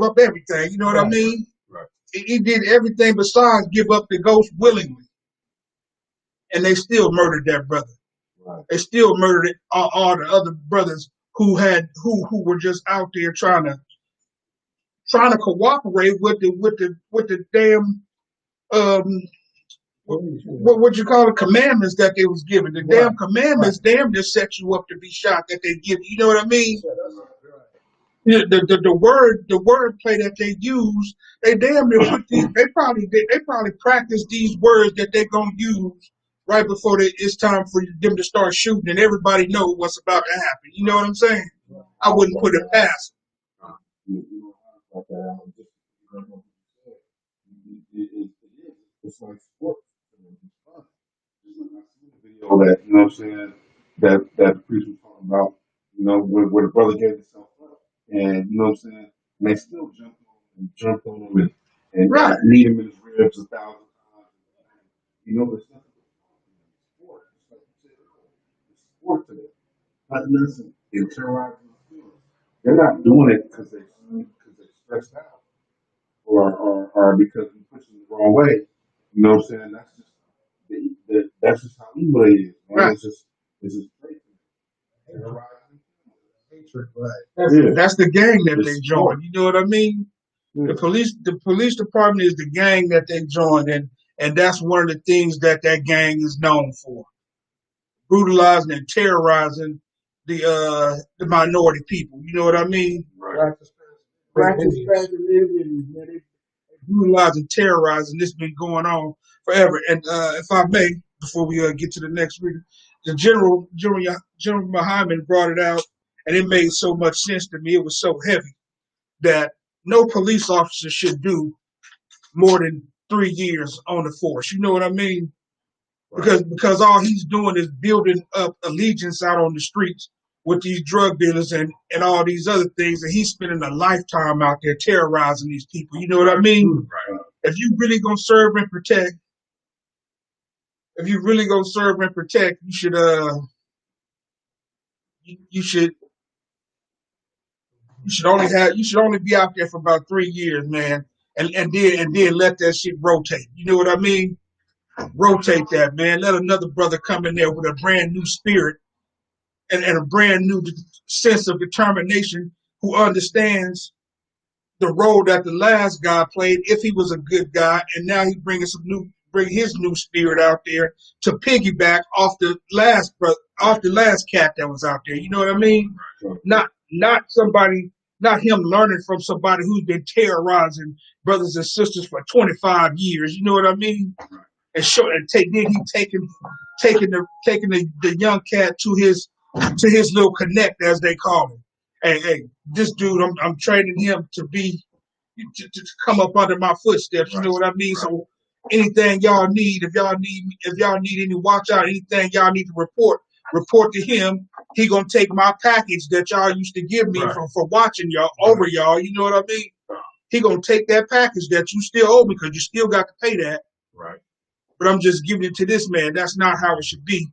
up everything. You know what I mean? Right. He did everything besides give up the ghost willingly, and they still murdered that brother. Right. They still murdered all the other brothers who were just out there trying to cooperate with the damn what you call the commandments that they was given. The damn commandments, damn just set you up to be shot that they give you. You know what I mean? The word play that they use, they damn near put these. They probably practice these words that they're gonna use right before it's time for them to start shooting, and everybody know what's about to happen. You know what I'm saying? I wouldn't put it past It's like sports. Video that, you know what I'm saying, that the priest was talking about, you know, where the brother gave himself up. And you know what I'm saying? And they still jumped on him and right. Need him in his ribs 1,000 times. You know, it's nothing sport. It's like you said, it's sport to them. Not nothing. They're terrorizing the field. They're not doing it because they're stressed out or because we're pushing the wrong way. You know what I'm saying? That's just how evil it is, man. Right. It's just crazy. That's the gang that they joined. You know what I mean? Yeah. The police department is the gang that they joined, and that's one of the things that gang is known for: brutalizing and terrorizing the minority people. You know what I mean? Right. Brutalizing, terrorizing. This has been going on forever. And if I may, before we get to the next reader, the General Muhammad brought it out, and it made so much sense to me. It was so heavy that no police officer should do more than 3 years on the force. You know what I mean? Right. Because all he's doing is building up allegiance out on the streets with these drug dealers and all these other things, and he's spending a lifetime out there terrorizing these people. You know what I mean? Right. If you really gonna serve and protect, you should you should only be out there for about 3 years, man, and then let that shit rotate. You know what I mean? Rotate that, man. Let another brother come in there with a brand new spirit and a brand new sense of determination, who understands the role that the last guy played, if he was a good guy, and now he's bring his new spirit out there to piggyback off the last cat that was out there. You know what I mean? Not him learning from somebody who's been terrorizing brothers and sisters for 25 years. You know what I mean? And then he taking the young cat to his little connect, as they call him. Hey, this dude, I'm training him to come up under my footsteps. You know what I mean? So anything y'all need, if y'all need any watch out, anything y'all need to report to him. He gonna take my package that y'all used to give me for watching y'all over y'all. You know what I mean? He gonna take that package that you still owe me, because you still got to pay that. Right. But I'm just giving it to this man. That's not how it should be.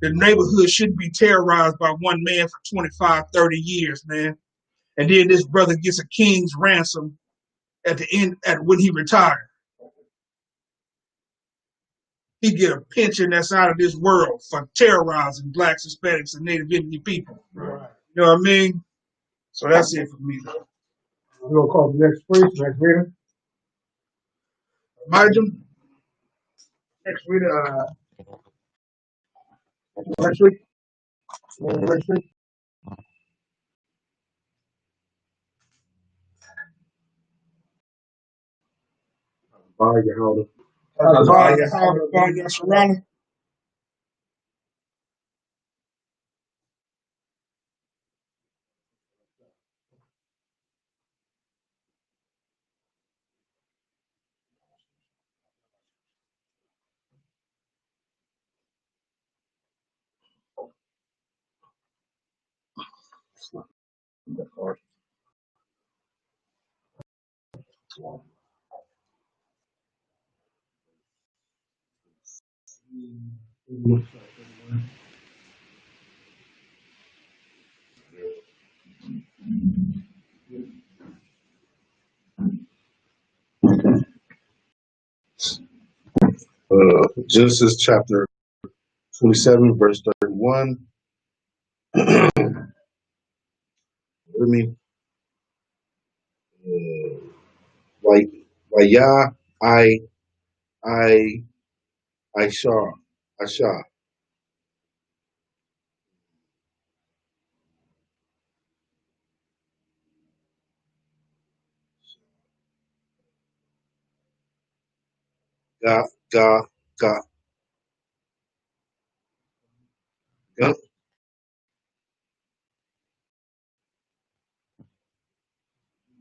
The neighborhood shouldn't be terrorized by one man for 25, 30 years, man. And then this brother gets a king's ransom at the end, when he retired. He get a pension that's out of this world for terrorizing blacks, Hispanics, and Native Indian people. Right. You know what I mean? So that's it for me. We're gonna call the next priest, next reader. Majum. Next reader. Next week. Next week. Bye, Yehoda. Bye, Yehoda. Bye, Yasharala. Genesis chapter 27, verse 31. I mean, like, yeah, I Asha. Ga, ga, ga,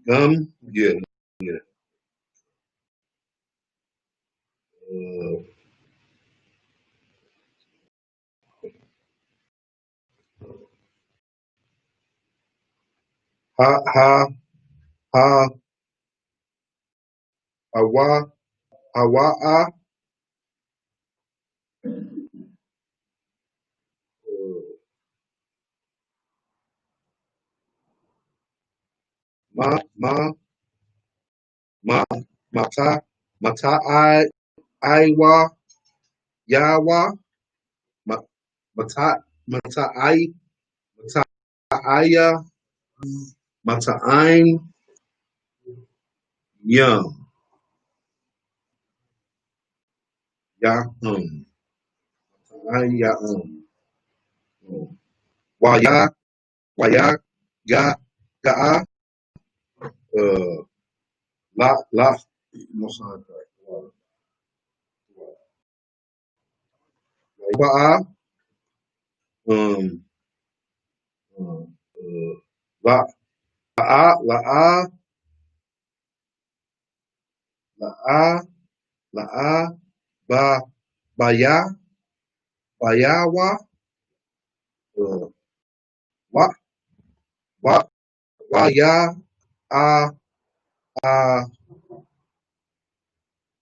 gum, yeah, yeah. Ha, ha, ha, awa, awa, ma, ma, ma, mata, mata, iwa, yawa, ma, mata, mata, mata, aya, mata, yum, ya, ya, waya, waya, ga, ga, la, la, no sabe, wa, um, la, la, la, la, ba, baya, bayawa, uh, wa, wa, waya, a, a,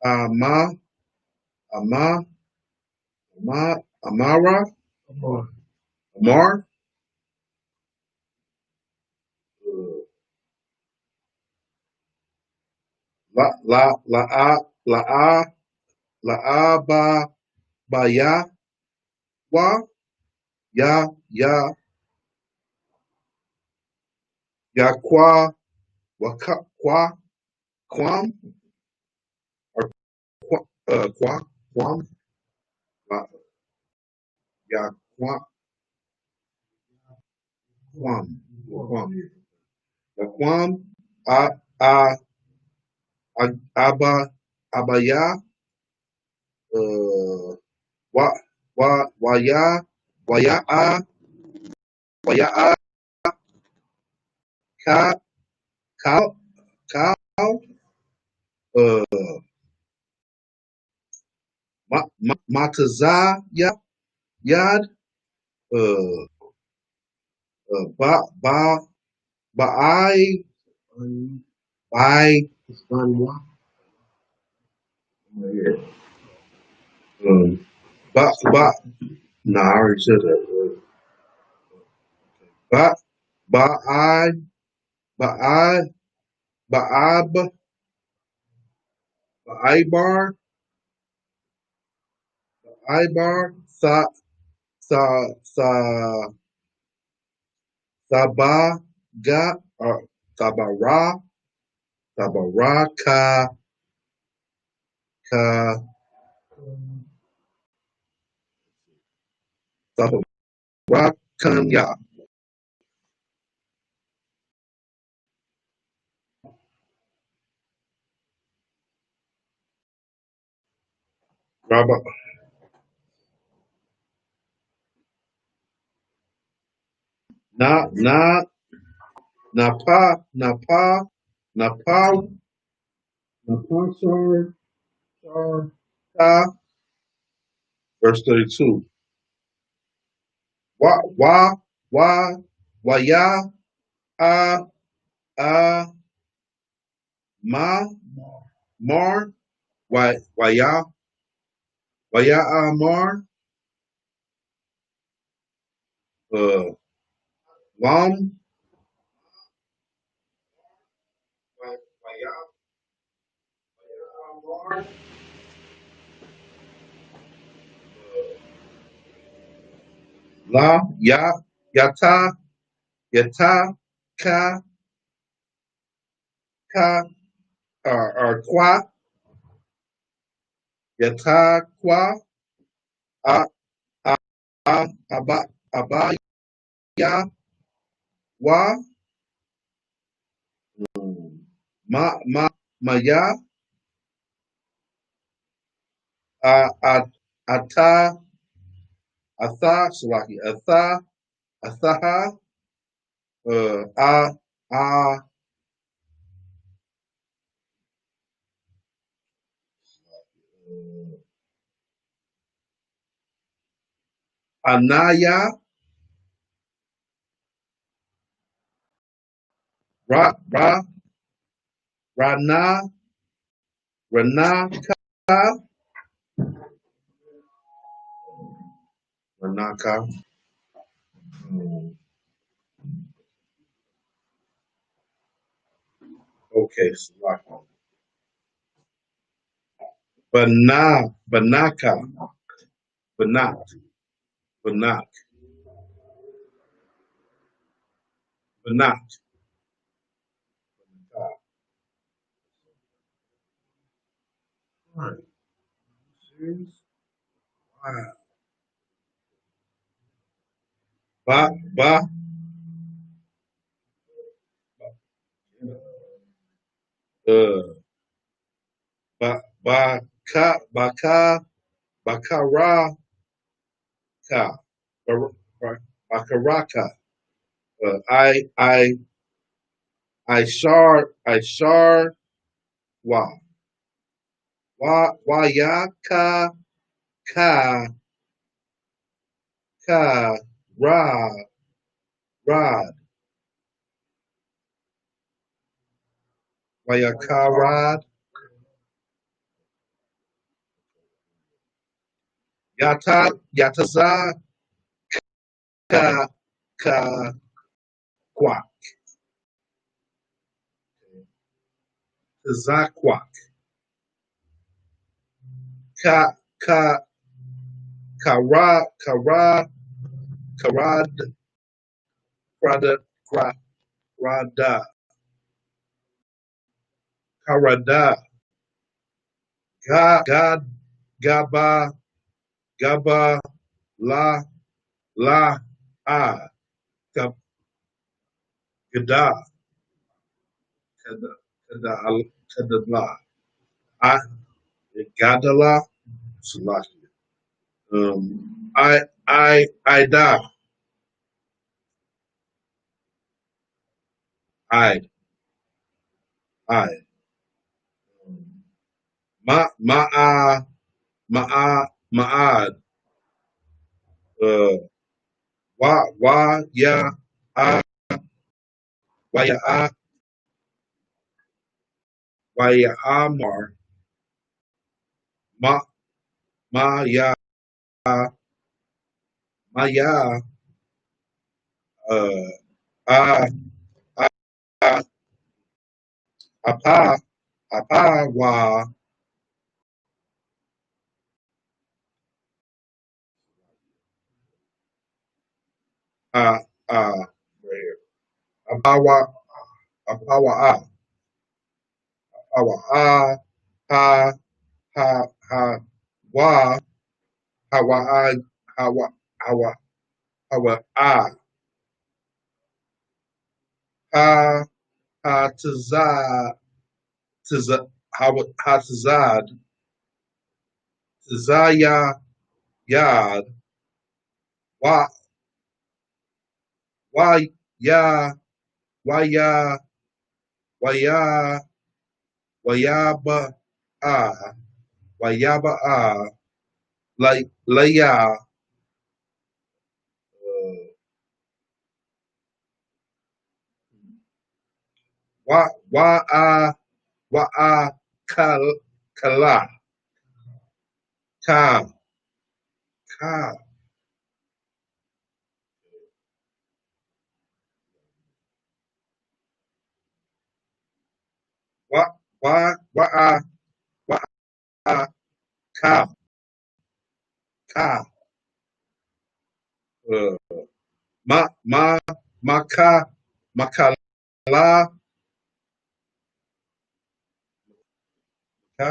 ama, ama, ama, amara, amar, la, la, la, la, la, ba, baya, wa, ya, ya, kwa, waka, kwa, kwam, or kwa, kwam, la, ya, kwa, kwam, kwam, la, kwam, a, a, aba, abaya, wa, waya, waya, waya, ka, cow, cow, uh, mataza, yad, uh, ba, ba, baai, bai, ba, ba, no, I already said that. Ba, baai, baai, baab, baaibar, baaibar, sa, sa, sabaga, or sabara, sabaraka, ka, sabarakanya, raba, na, napa, napa, napal, napasar, ta, verse 32. Wa, waya, a, a, ma, mar, waya, waya, a, mar, lam, waya, mar, la, yata, yata, ka, or kwa, yata, kwa, a a abaya wa maya a ata Salaki athaha a anaya ra rana ranaka ranaka okay Salaki banaka banak banak banak Alright. Wow. Ba uh baka bakara ka bakaraka I shar wa ya ka ra rod wa ya ka rod yataza ka ka kwak zakwak ka ka karad krada krada karada God gaba gaba la a gada kada kada la I gadala Salaki. I da I I ma'a ma'ad uh wa ya a wa ya a wa ya amar ma ma ya ma ya uh a a apa wa a a apawa apawa apawa ha ha wa hawa hawa hawa hawa ha ha taza hawa ha tazad tazaya yad wa wa ya wa ya wa ya wa ya ba wa ya ba la ya wa kal kala ka ka wa wa wa ka ka uh, ma maka makala ka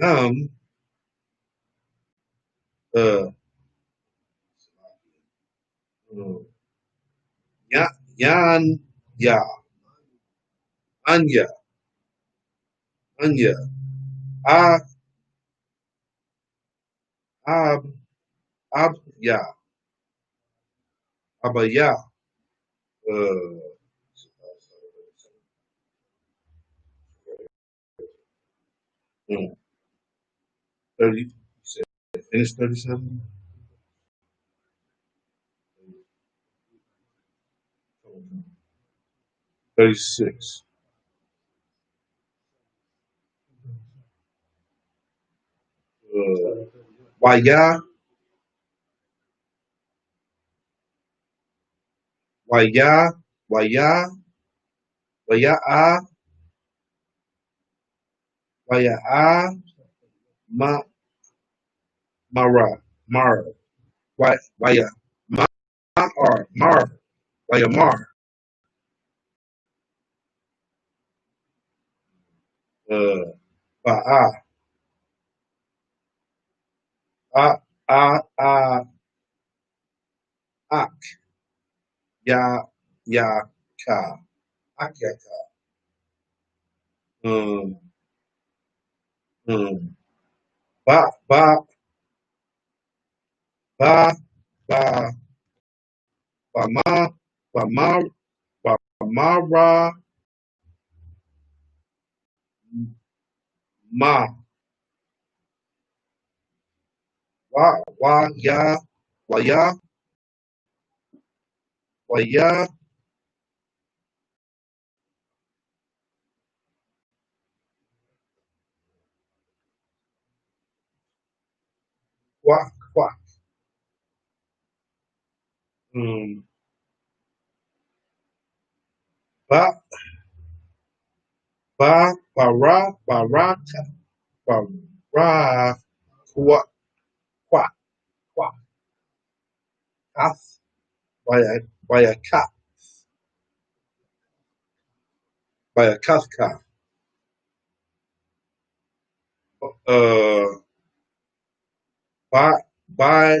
Ham, uh, ya, yan, ya, anya, anya, a, ab, ab, ya, abaya, uh, 30, you said finish 37? 36. Waya, waya, waya, waya, waya, ma, mara, mar, waya, ma, or mar, waya, mar, ba, a, a, ak, ya, ka, ak, ya, ka, um, ba, ba, ba, ba, ba, ma, ba, ma, ba, ma, ra, ma, ya, waya, waya, quack, quack, ba, baraka, bara, quack, quack, quack, kath, waya, kat, waya, kathka, ba, by,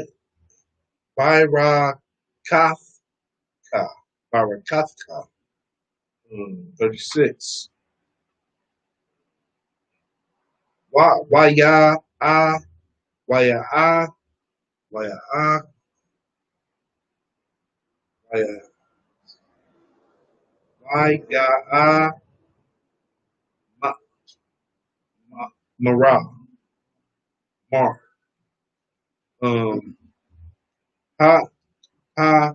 byra, kathka, barakathka, 36. Waya, waya, waya, waya, waya, ma, mara, mar, ha, ha,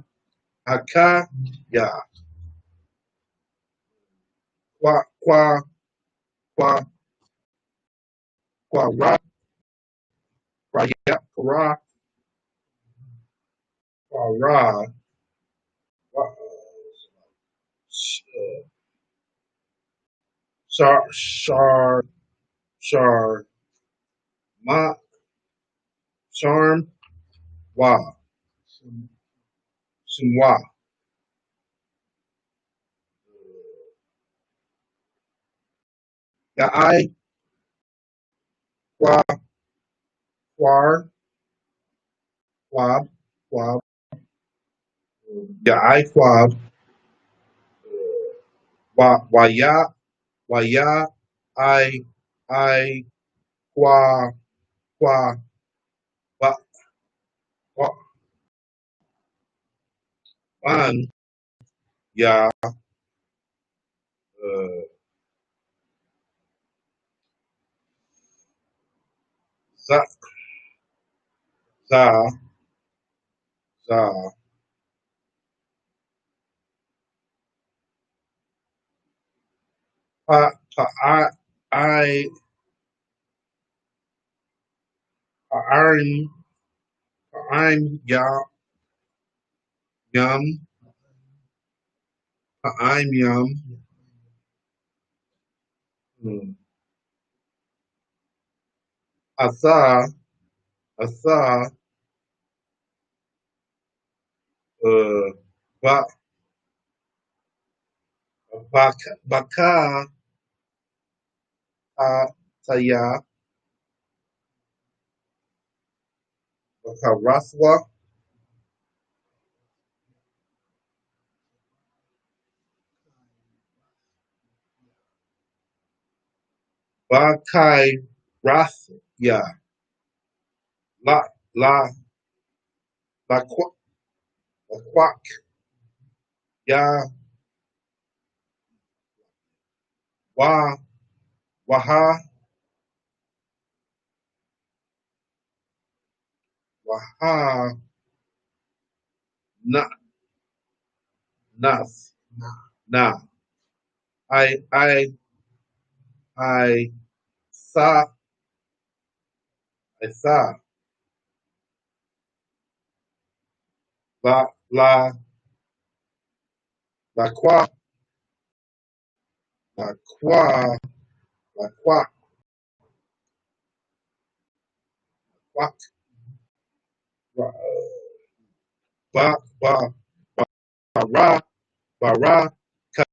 haka, ya, qua, qua, ra, ra, ra, shar, shar, ma, charm, wa, sumwa, ya, qua, quar, quab, quab, ya, quab, waya, waya, I, qua, qua, ba, qua, ban, ya, za, za, za, pa, pa, I, I'm, ya, yum, I'm yum, asa, asa, ba, baka, baka, saya, Wakaraswa, Bakai Rathya, La La La Quack, Ya Wa Waha Waha Na Nath Na I Sa I Sa La La Qua La Qua La Quack Quack Ba Ba Bara Baraka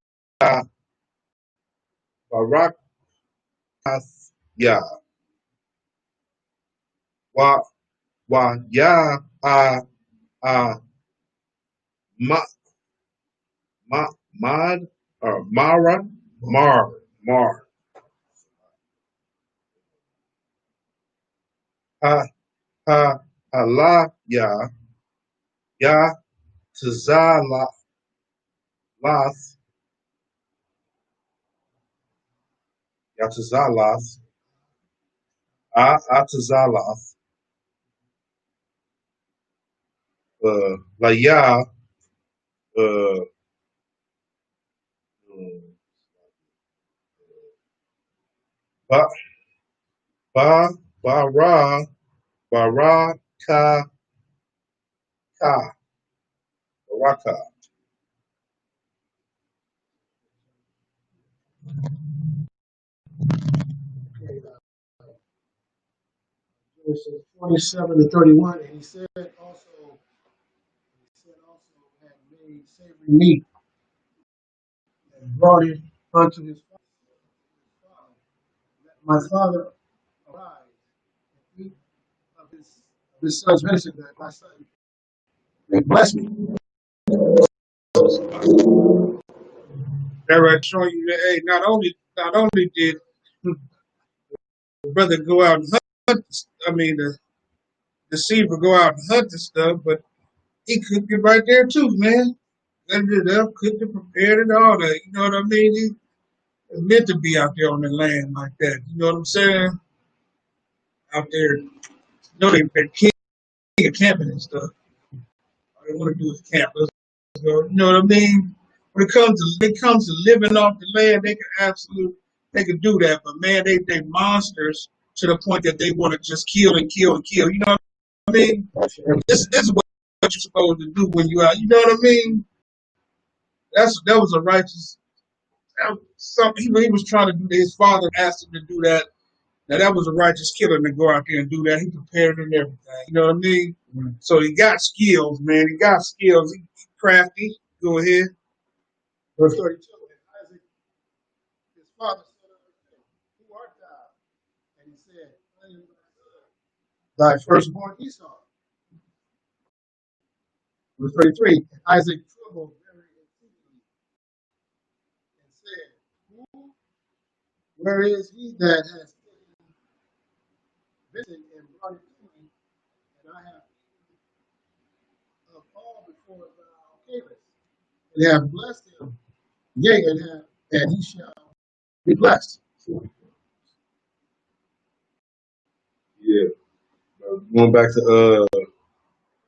Barakas Ya Wa Ya Ma Mad or Mara Mar Ha Allah Ya Tazala Lath Ya Tazalath Atazalath La Ya uh Ba Ba Bara Baraka Ka Baraka Genesis 27 to 31, and he said also had made savory meat and brought it unto his father. Let my father arise and eat of his son's venison, that my son may bless me. That right showing you that hey, not only did the brother go out and hunt, I mean the deceiver go out and hunt the stuff, but he cooked it right there too, man. Ended it up, cooked it, prepared it, all that. You know what I mean? He was meant to be out there on the land like that. You know what I'm saying? Out there, you know they're king of camping and stuff. All they want to do is camp. Let's go. You know what I mean? When it comes to living off the land, they can do that. But man, they monsters to the point that they want to just kill and kill and kill. You know what I mean? This is what you're supposed to do when you out. You know what I mean? That was a righteous. He was trying to do that. His father asked him to do that. Now that was a righteous killer to go out there and do that. He prepared and everything. You know what I mean? Mm-hmm. So he got skills, man. He got skills. He crafty. Go ahead. Verse 32. And Isaac, his father said unto him, who art thou? And he said, I am thy firstborn Esau. Verse 33. And Isaac trembled very exceedingly and said, who? Where is he that has taken venison and brought it to me? And I have eaten of all before thou camest, and have blessed him, yea, and he shall be blessed. Yeah. Going back to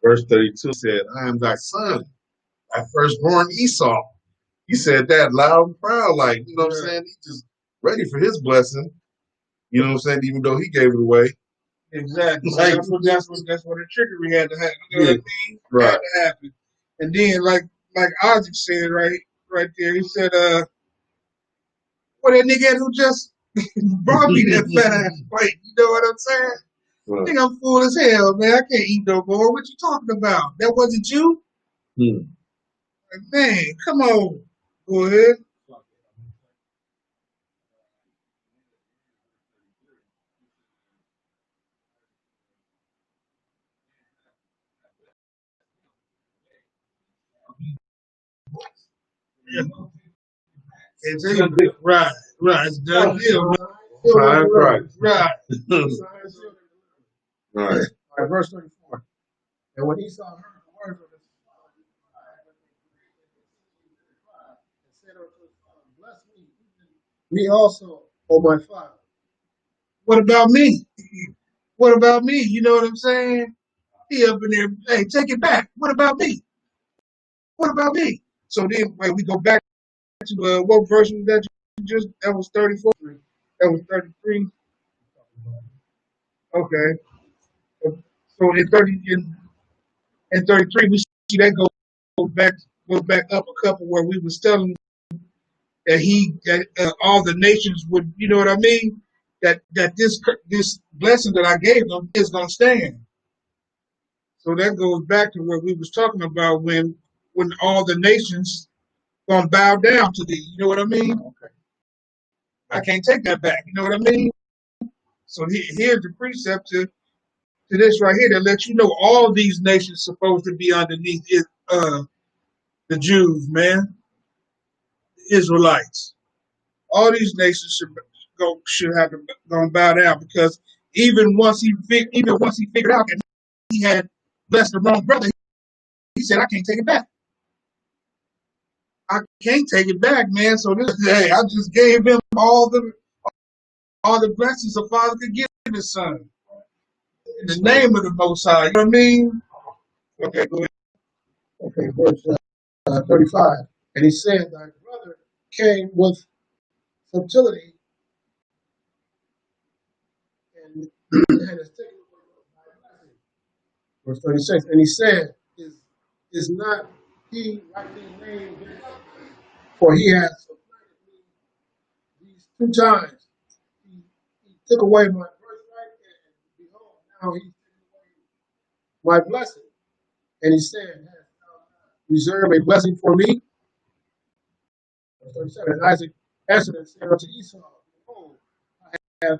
verse 32 said, I am thy son, thy firstborn Esau. He said that loud and proud, like, you know what I'm saying? He's just ready for his blessing. You know what I'm saying? Even though he gave it away. Exactly. Like, that's what the trickery had to happen. You know what I mean? Right. Had to happen. And then like Isaac said right there, he said, what that nigga who just brought me that fat ass plate. You know what I'm saying? Right. I think I'm full as hell, man. I can't eat no more. What you talking about? That wasn't you? Like, man, come on. Go ahead. It's done deal. Right. It's done deal. Time right. Right. Right. Verse 34. And when Esau heard the words of his father, and said unto his father, bless me also, O my father. What about me? What about me? You know what I'm saying? He up in there, hey, take it back. What about me? What about me? So then we go back to what verse was that you just, that was 34? That was 33? Okay. So in 33, we see that goes back up a couple where we was telling that all the nations would, you know what I mean? That this blessing that I gave them is gonna stand. So that goes back to what we was talking about when all the nations gonna bow down to thee. You know what I mean? Okay. I can't take that back. You know what I mean? So here's the precept to this right here that lets you know all these nations supposed to be underneath it, the Jews, man, the Israelites. All these nations should have to go bow down because even once he figured out that he had blessed the wrong brother, he said, "I can't take it back. I can't take it back, man." So hey, I just gave him all the blessings a father could give his son in the name of the Most High. You know what I mean? Okay, go ahead. Okay, verse 35. And he said, thy brother came with subtlety and has taken my blessing. Verse 36. And he said, is not he rightly named this? For he has supplanted me these 2 times. He took away my birthright, and behold, now he's taking away my blessing. And he said, hast thou not reserved a blessing for me? Verse 37. And Isaac answered and said unto Esau, behold, I have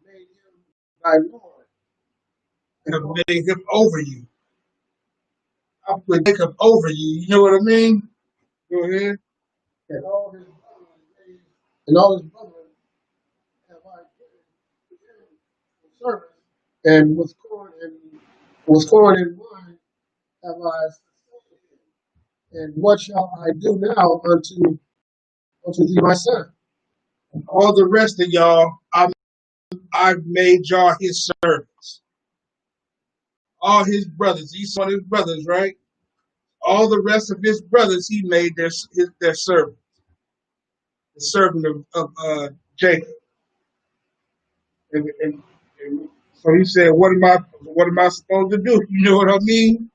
made him thy Lord. And have made him over you. I put Jacob over you. You know what I mean? Go ahead. And all his brothers have I given to him for service, and with corn and wine have I sustained him. And what shall I do now unto thee, my son? All the rest of y'all, I've made y'all his servants. All his brothers, Esau and his brothers, right? All the rest of his brothers, he made their servants. The servant of Jacob. And so he said, what am I supposed to do? You know what I mean?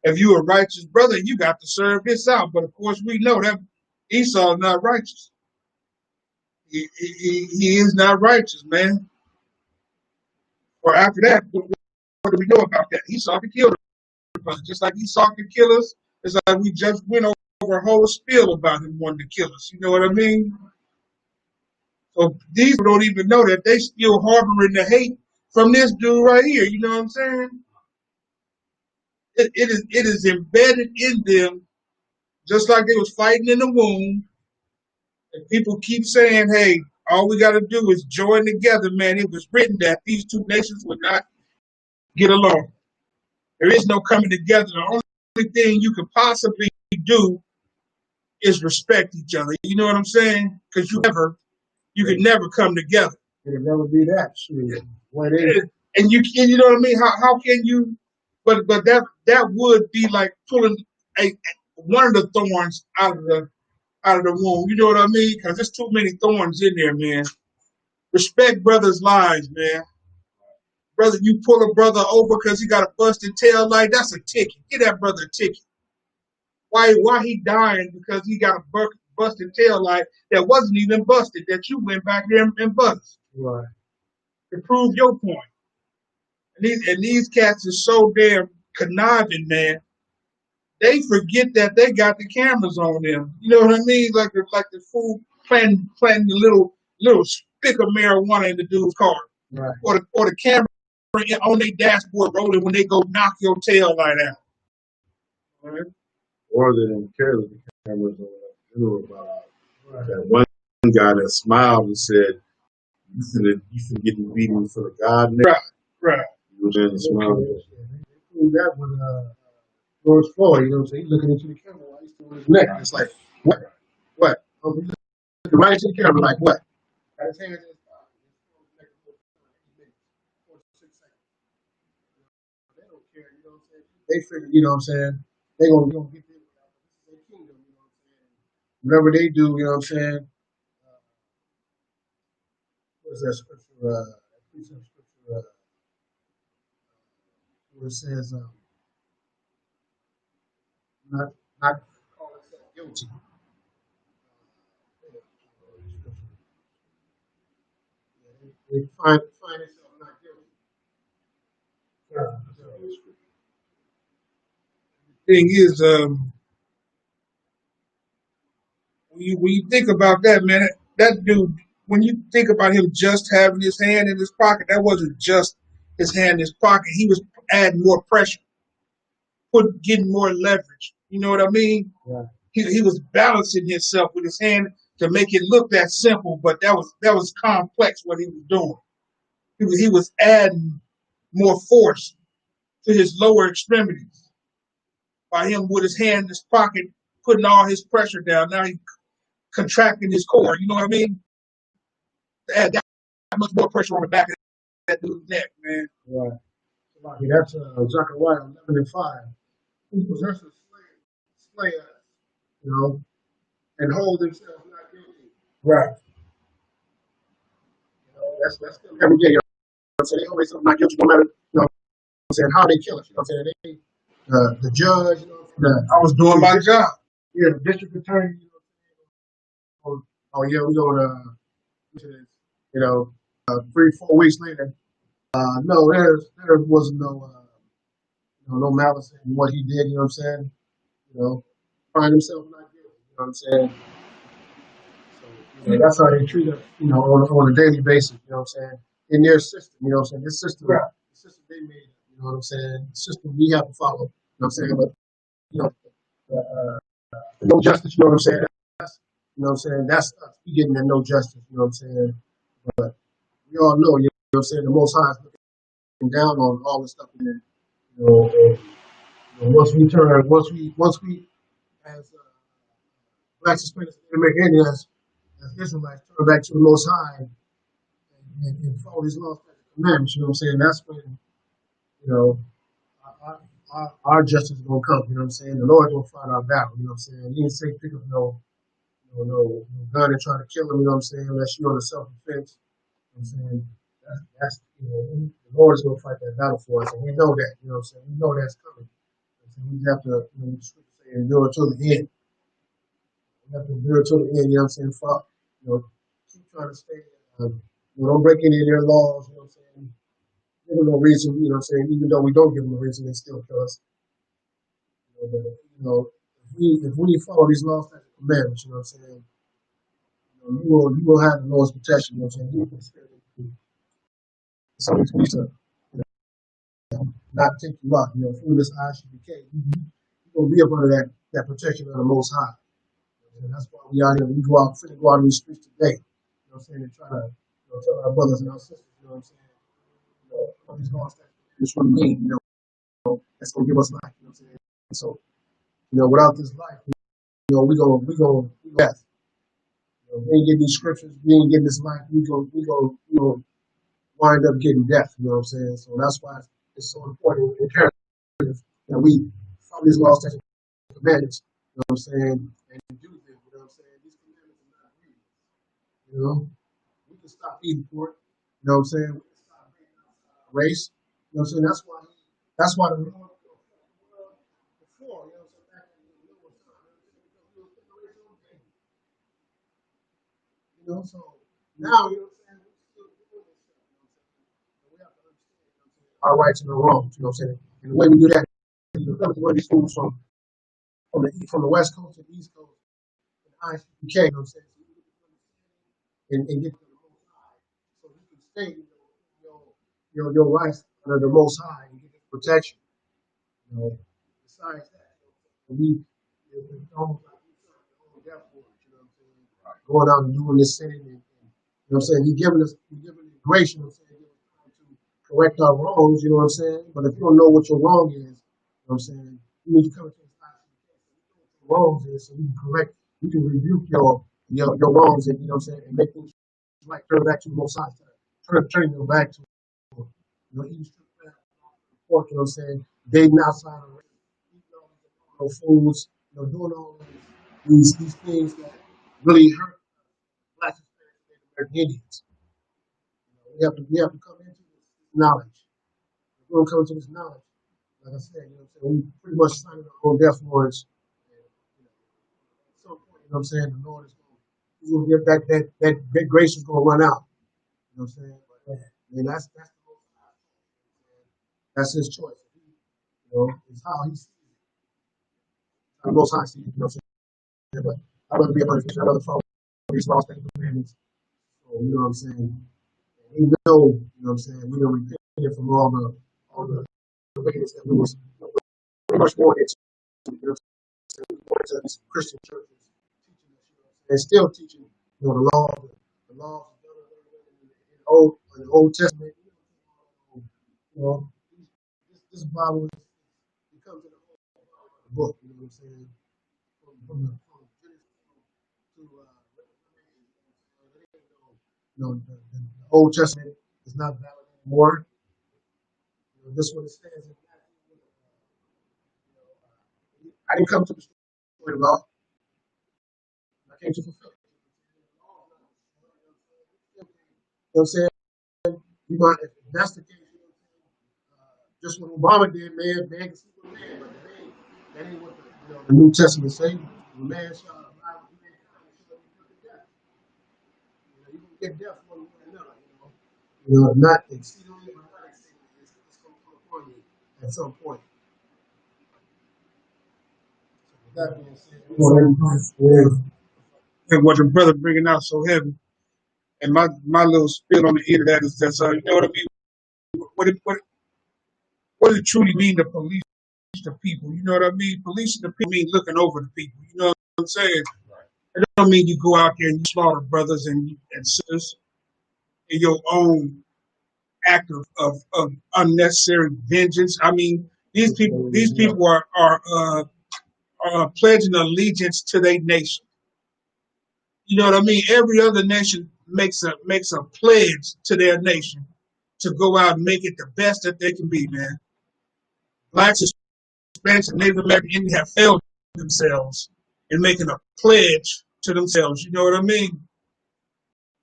If you a righteous brother, you got to serve this out. But of course, we know that Esau is not righteous. He is not righteous, man. Or after that, what do we know about that? Esau could kill us, just like Esau could kill us. It's like we just went over a whole spiel about him wanting to kill us. You know what I mean? So these people don't even know that they still harboring the hate from this dude right here. You know what I'm saying? It is embedded in them, just like they was fighting in the womb. And people keep saying, "Hey, all we got to do is join together." Man, it was written that these 2 nations would not get along. There is no coming together. The only thing you could possibly do is respect each other. You know what I'm saying? Because you could never come together. It'll never be that. And you know what I mean? How can you? But that would be like pulling one of the thorns out of the womb. You know what I mean? Because there's too many thorns in there, man. Respect brothers' lives, man. Brother, you pull a brother over because he got a busted tail light, that's a ticket. Get that brother a ticket. Why he dying because he got a busted tail light that wasn't even busted, that you went back there and busted. Right. To prove your point. And these cats are so damn conniving, man. They forget that they got the cameras on them. You know what I mean? Like the fool planting the little stick of marijuana in the dude's car. Right. Or the camera on their dashboard rolling when they go knock your tail light out. All right? Or they don't care that the cameras on. knew about that one guy that smiled and said, "You finna get me beaten for the God." Right. He was in the smile. They proved that when George Floyd, you know what I'm saying, he's looking into the camera while he's still on his neck. It's like, what? What? He's looking right into the camera like, what? Got his hands in his pocket. 46 seconds. They don't care, you know what I'm saying? They figure, you know what I'm saying, they're gonna get this out. This is their kingdom, you know what I'm saying? Whatever they do, you know what I'm saying? What is that scripture? Precept scripture where it says, not call itself guilty. They find themselves not guilty. Thing is, when you think about that, man, that dude, when you think about him just having his hand in his pocket, that wasn't just his hand in his pocket. He was adding more pressure, getting more leverage. You know what I mean? Yeah. He was balancing himself with his hand to make it look that simple, but that was complex what he was doing. He was adding more force to his lower extremities by him with his hand in his pocket, putting all his pressure down. Now he's contracting his core. You know what I mean? To add that much more pressure on the back of that dude's neck, man. Right. That's Zechariah 11:5. Who possesses slay us, you know, and hold themselves not guilty. Right. You know, that's still every day. You know what I'm saying? They hold themselves not guilty no matter, you know what I'm saying, how they kill us. You know what I'm saying? The judge, you know, I was doing my job. Yeah, the district attorney, you know, oh yeah, we're going you know, 3-4 weeks later. No, there was no malice in what he did. You know what I'm saying? You know, find himself not guilty. You know what I'm saying? So that's how they treat us. You know, on a daily basis. You know what I'm saying? In their system. You know what I'm saying? This system, Right. the system they made. You know what I'm saying? The system we have to follow. You know what I'm saying? But you know, no justice. You know what I'm saying? You know what I'm saying? That's us getting that no justice. You know what I'm saying? But we all know. You know what I'm saying? The Most High is looking down on all the stuff in there. You know, once we as blacks, Hispanics, and American as Israelites turn back to the Most High and follow these laws and commandments, you know what I'm saying? That's when, you know, our justice is gonna come. You know what I'm saying? The Lord's gonna fight our battle. You know what I'm saying? He didn't say pick up no gun and try to kill him. You know what I'm saying? Unless you're on a self-defense. You know what I'm saying? That's the Lord is gonna fight that battle for us, and we know that. You know what I'm saying? We know that's coming. So we have to, the scripture say, endure till the end. We have to endure till the end. You know what I'm saying? Keep trying to stay. Don't break any of their laws. You know what I'm saying? Give them no reason. You know what I'm saying? Even though we don't give them a reason, they still kill us. If we follow these laws and commandments, you know what I'm saying? You will have the Lord's protection. You know what I'm saying? You can stay. So we need to not take you out. You know, through this ISUPK, you're gonna be up under that protection of the Most High. And that's why we out here. We go out in these streets today. You know what I'm saying? And try to tell our brothers and our sisters. You know what I'm saying? What these laws that's what we need. You know, that's gonna give us life. You know what I'm saying? So, without this life, we go death. We ain't getting these scriptures. We ain't getting this life. We go wind up getting death. You know what I'm saying? So that's why it's so important and imperative that we follow these laws, statutes, and commandments. You know what I'm saying? And do them. You know what I'm saying? These commandments are not real. You know, we can stop eating pork. You know what I'm saying? We can stop race. You know what I'm saying? That's why the Lord before. You know what I'm saying? Back in the Lord's time, so now, you know what I'm saying? We're still doing this stuff. You know what I'm saying? We have to understand, our rights and our wrongs. You know what I'm saying? And the way we do that is we come to one of these fools from the West Coast to the East Coast, and ISUPK, you know what I'm saying? So we get to understand and get to the Most High, so you can stay your rights under the Most High and get this protection. Besides that, we it's almost like we serve the whole death warrant. going out and doing this sinning. And, you know what I'm saying? He's giving us grace, you know what I'm saying? Give us time to correct our wrongs, you know what I'm saying? But if you don't know what your wrong is, you know what I'm saying? You need to come to the ISUPK. Wrongs is so you can correct, you can rebuke your wrongs, and you know what I'm saying, and make things right, turn back to the Most High, turn your back to, you know, eating strip pork, you know what I'm saying, dating outside of race, eating all those foods, you know, doing all these things that really hurt Black Hispanics and American Indians. You know, we have to come into this knowledge. If we don't come into this knowledge, like I said, you know what I'm saying, we pretty much signed our own death warrants. And, you know, at some point, you know what I'm saying, the Lord is going to give that grace is going to run out. You know what I'm saying? But, I mean, that's his choice. You know, it's how he sees it. The Most High sees it, you know what I'm saying? But I'd rather be able to teach another follow these laws, statutes, and commandments. So, you know what I'm saying? We know, you know what I'm saying, we don't repent from all the ways that we was pretty much born into, you know what I'm saying? Born into these Christian churches, teaching us, you know what I'm saying, and still teaching, you know, the laws in the Old Testament. You know, this Bible becomes an old book, you know what I'm saying? From Genesis to you know, the Old Testament is not valid anymore. You know, this one it stands in I didn't come to the story of law. I came to fulfill it. You know what I'm saying? You might, if that's the case, just what Obama did, man can sleep with man, but that ain't what the New Testament says. The man shall lie with man, shall be put to death. You can get death one way or another, you know. You know, not exceedingly, but not exceedingly. It's going to come upon you at some point. So with that being said, And what your brother bringing out so heavy. And my little spill on the end of that is that, you know what I mean? What does it truly mean to police the people? You know what I mean? Policing the people mean looking over the people. You know what I'm saying? It don't mean you go out there and you slaughter brothers and sisters in your own act of unnecessary vengeance. I mean, these people are pledging allegiance to their nation. You know what I mean? Every other nation makes a pledge to their nation to go out and make it the best that they can be, man. Blacks, Hispanics, and Native American Indians have failed themselves in making a pledge to themselves. You know what I mean?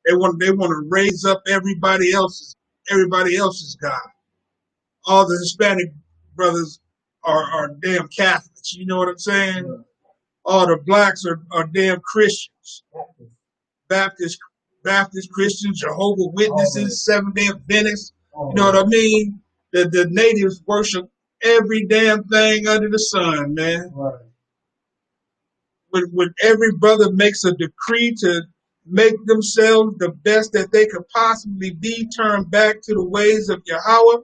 They want to raise up everybody else's God. All the Hispanic brothers are damn Catholics. You know what I'm saying? All the blacks are damn Christians. Baptist Christians, Jehovah Witnesses, Seventh-day Adventists. You know what I mean? The natives worship every damn thing under the sun, man. Right. When every brother makes a decree to make themselves the best that they could possibly be, turn back to the ways of Yahweh,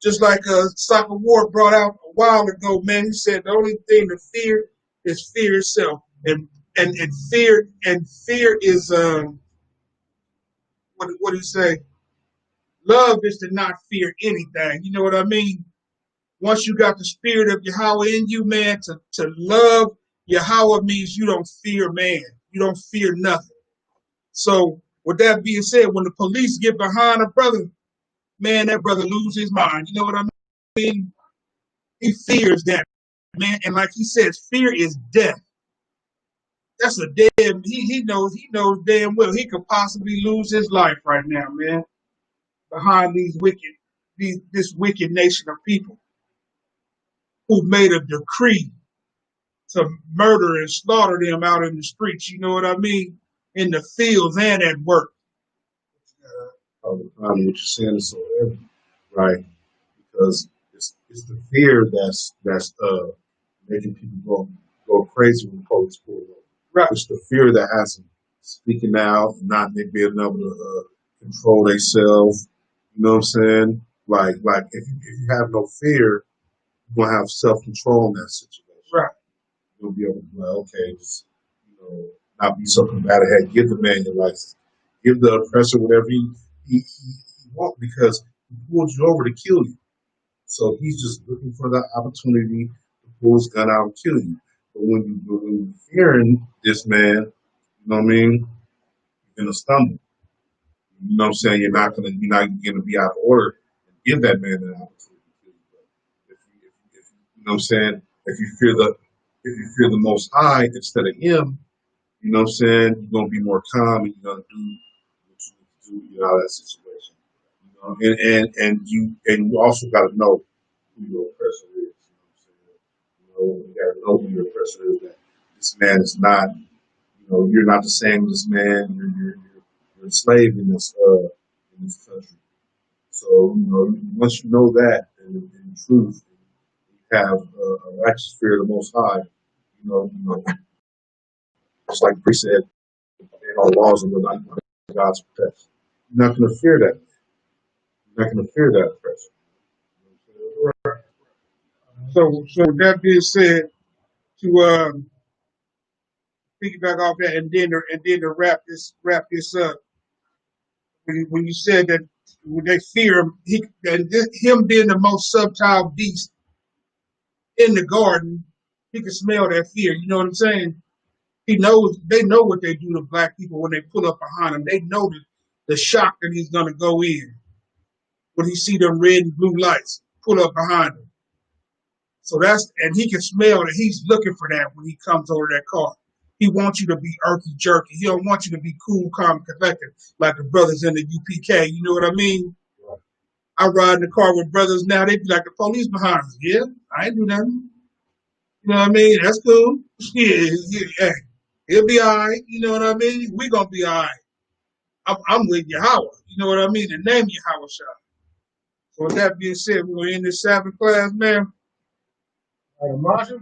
just like Soccer Ward brought out a while ago, man. He said the only thing to fear is fear itself, and fear is what do you say? Love is to not fear anything. You know what I mean? Once you got the spirit of Yahweh in you, man, to love Yahweh means you don't fear man. You don't fear nothing. So with that being said, when the police get behind a brother, man, that brother loses his mind. You know what I mean? He fears that, man. And like he says, fear is death. That's a damn, he knows damn well he could possibly lose his life right now, man. Behind this wicked nation of people who made a decree to murder and slaughter them out in the streets. You know what I mean? In the fields and at work. All the time, what you're saying is so heavy, right? Because it's the fear that's making people go crazy when police pull over. Right. It's the fear that has them speaking out, not being able to control themselves. You know what I'm saying? Like if you have no fear, you're gonna have self control in that situation. Right. You'll be able to be like, okay, just not be so combative. Hey, give the man your license. Give the oppressor whatever he wants because he pulled you over to kill you. So he's just looking for the opportunity to pull his gun out and kill you. But when you're fearing this man, you know what I mean, you're gonna stumble. You know what I'm saying? You're not gonna be out of order and give that man an opportunity to kill you. But you know what I'm saying, if you fear the most high instead of him, you know what I'm saying, you're gonna be more calm and you're gonna do what you need to do, out of that situation. You know, and you also gotta know who your oppressor is. You know what I'm saying? You gotta know who your oppressor is, that this man is not, you're not the same as this man, you're a slave in this country. So, once you know that in truth, you have a righteous fear of the most high, just like the priest said, all laws and the God's protection. You're not gonna fear that. You're not gonna fear that oppression. So that being said, to piggyback off that, and then to wrap this up, when you said that when they fear him, him being the most subtle beast in the garden, he can smell that fear. You know what I'm saying? He knows. They know what they do to black people when they pull up behind him. They know the shock that he's gonna go in when he see them red and blue lights pull up behind him. So and he can smell that he's looking for that when he comes over that car. He wants you to be irky jerky. He don't want you to be cool, calm, and collected like the brothers in the UPK. You know what I mean? I ride in the car with brothers now. They be like, the police behind us. Yeah, I ain't do nothing. You know what I mean? That's cool. Yeah. Hey, he'll be all right. You know what I mean? We gonna be all right. I'm with Yahweh. You know what I mean? The name Yahweh Shah. So with that being said, we're gonna end this Sabbath class, man. Marshall.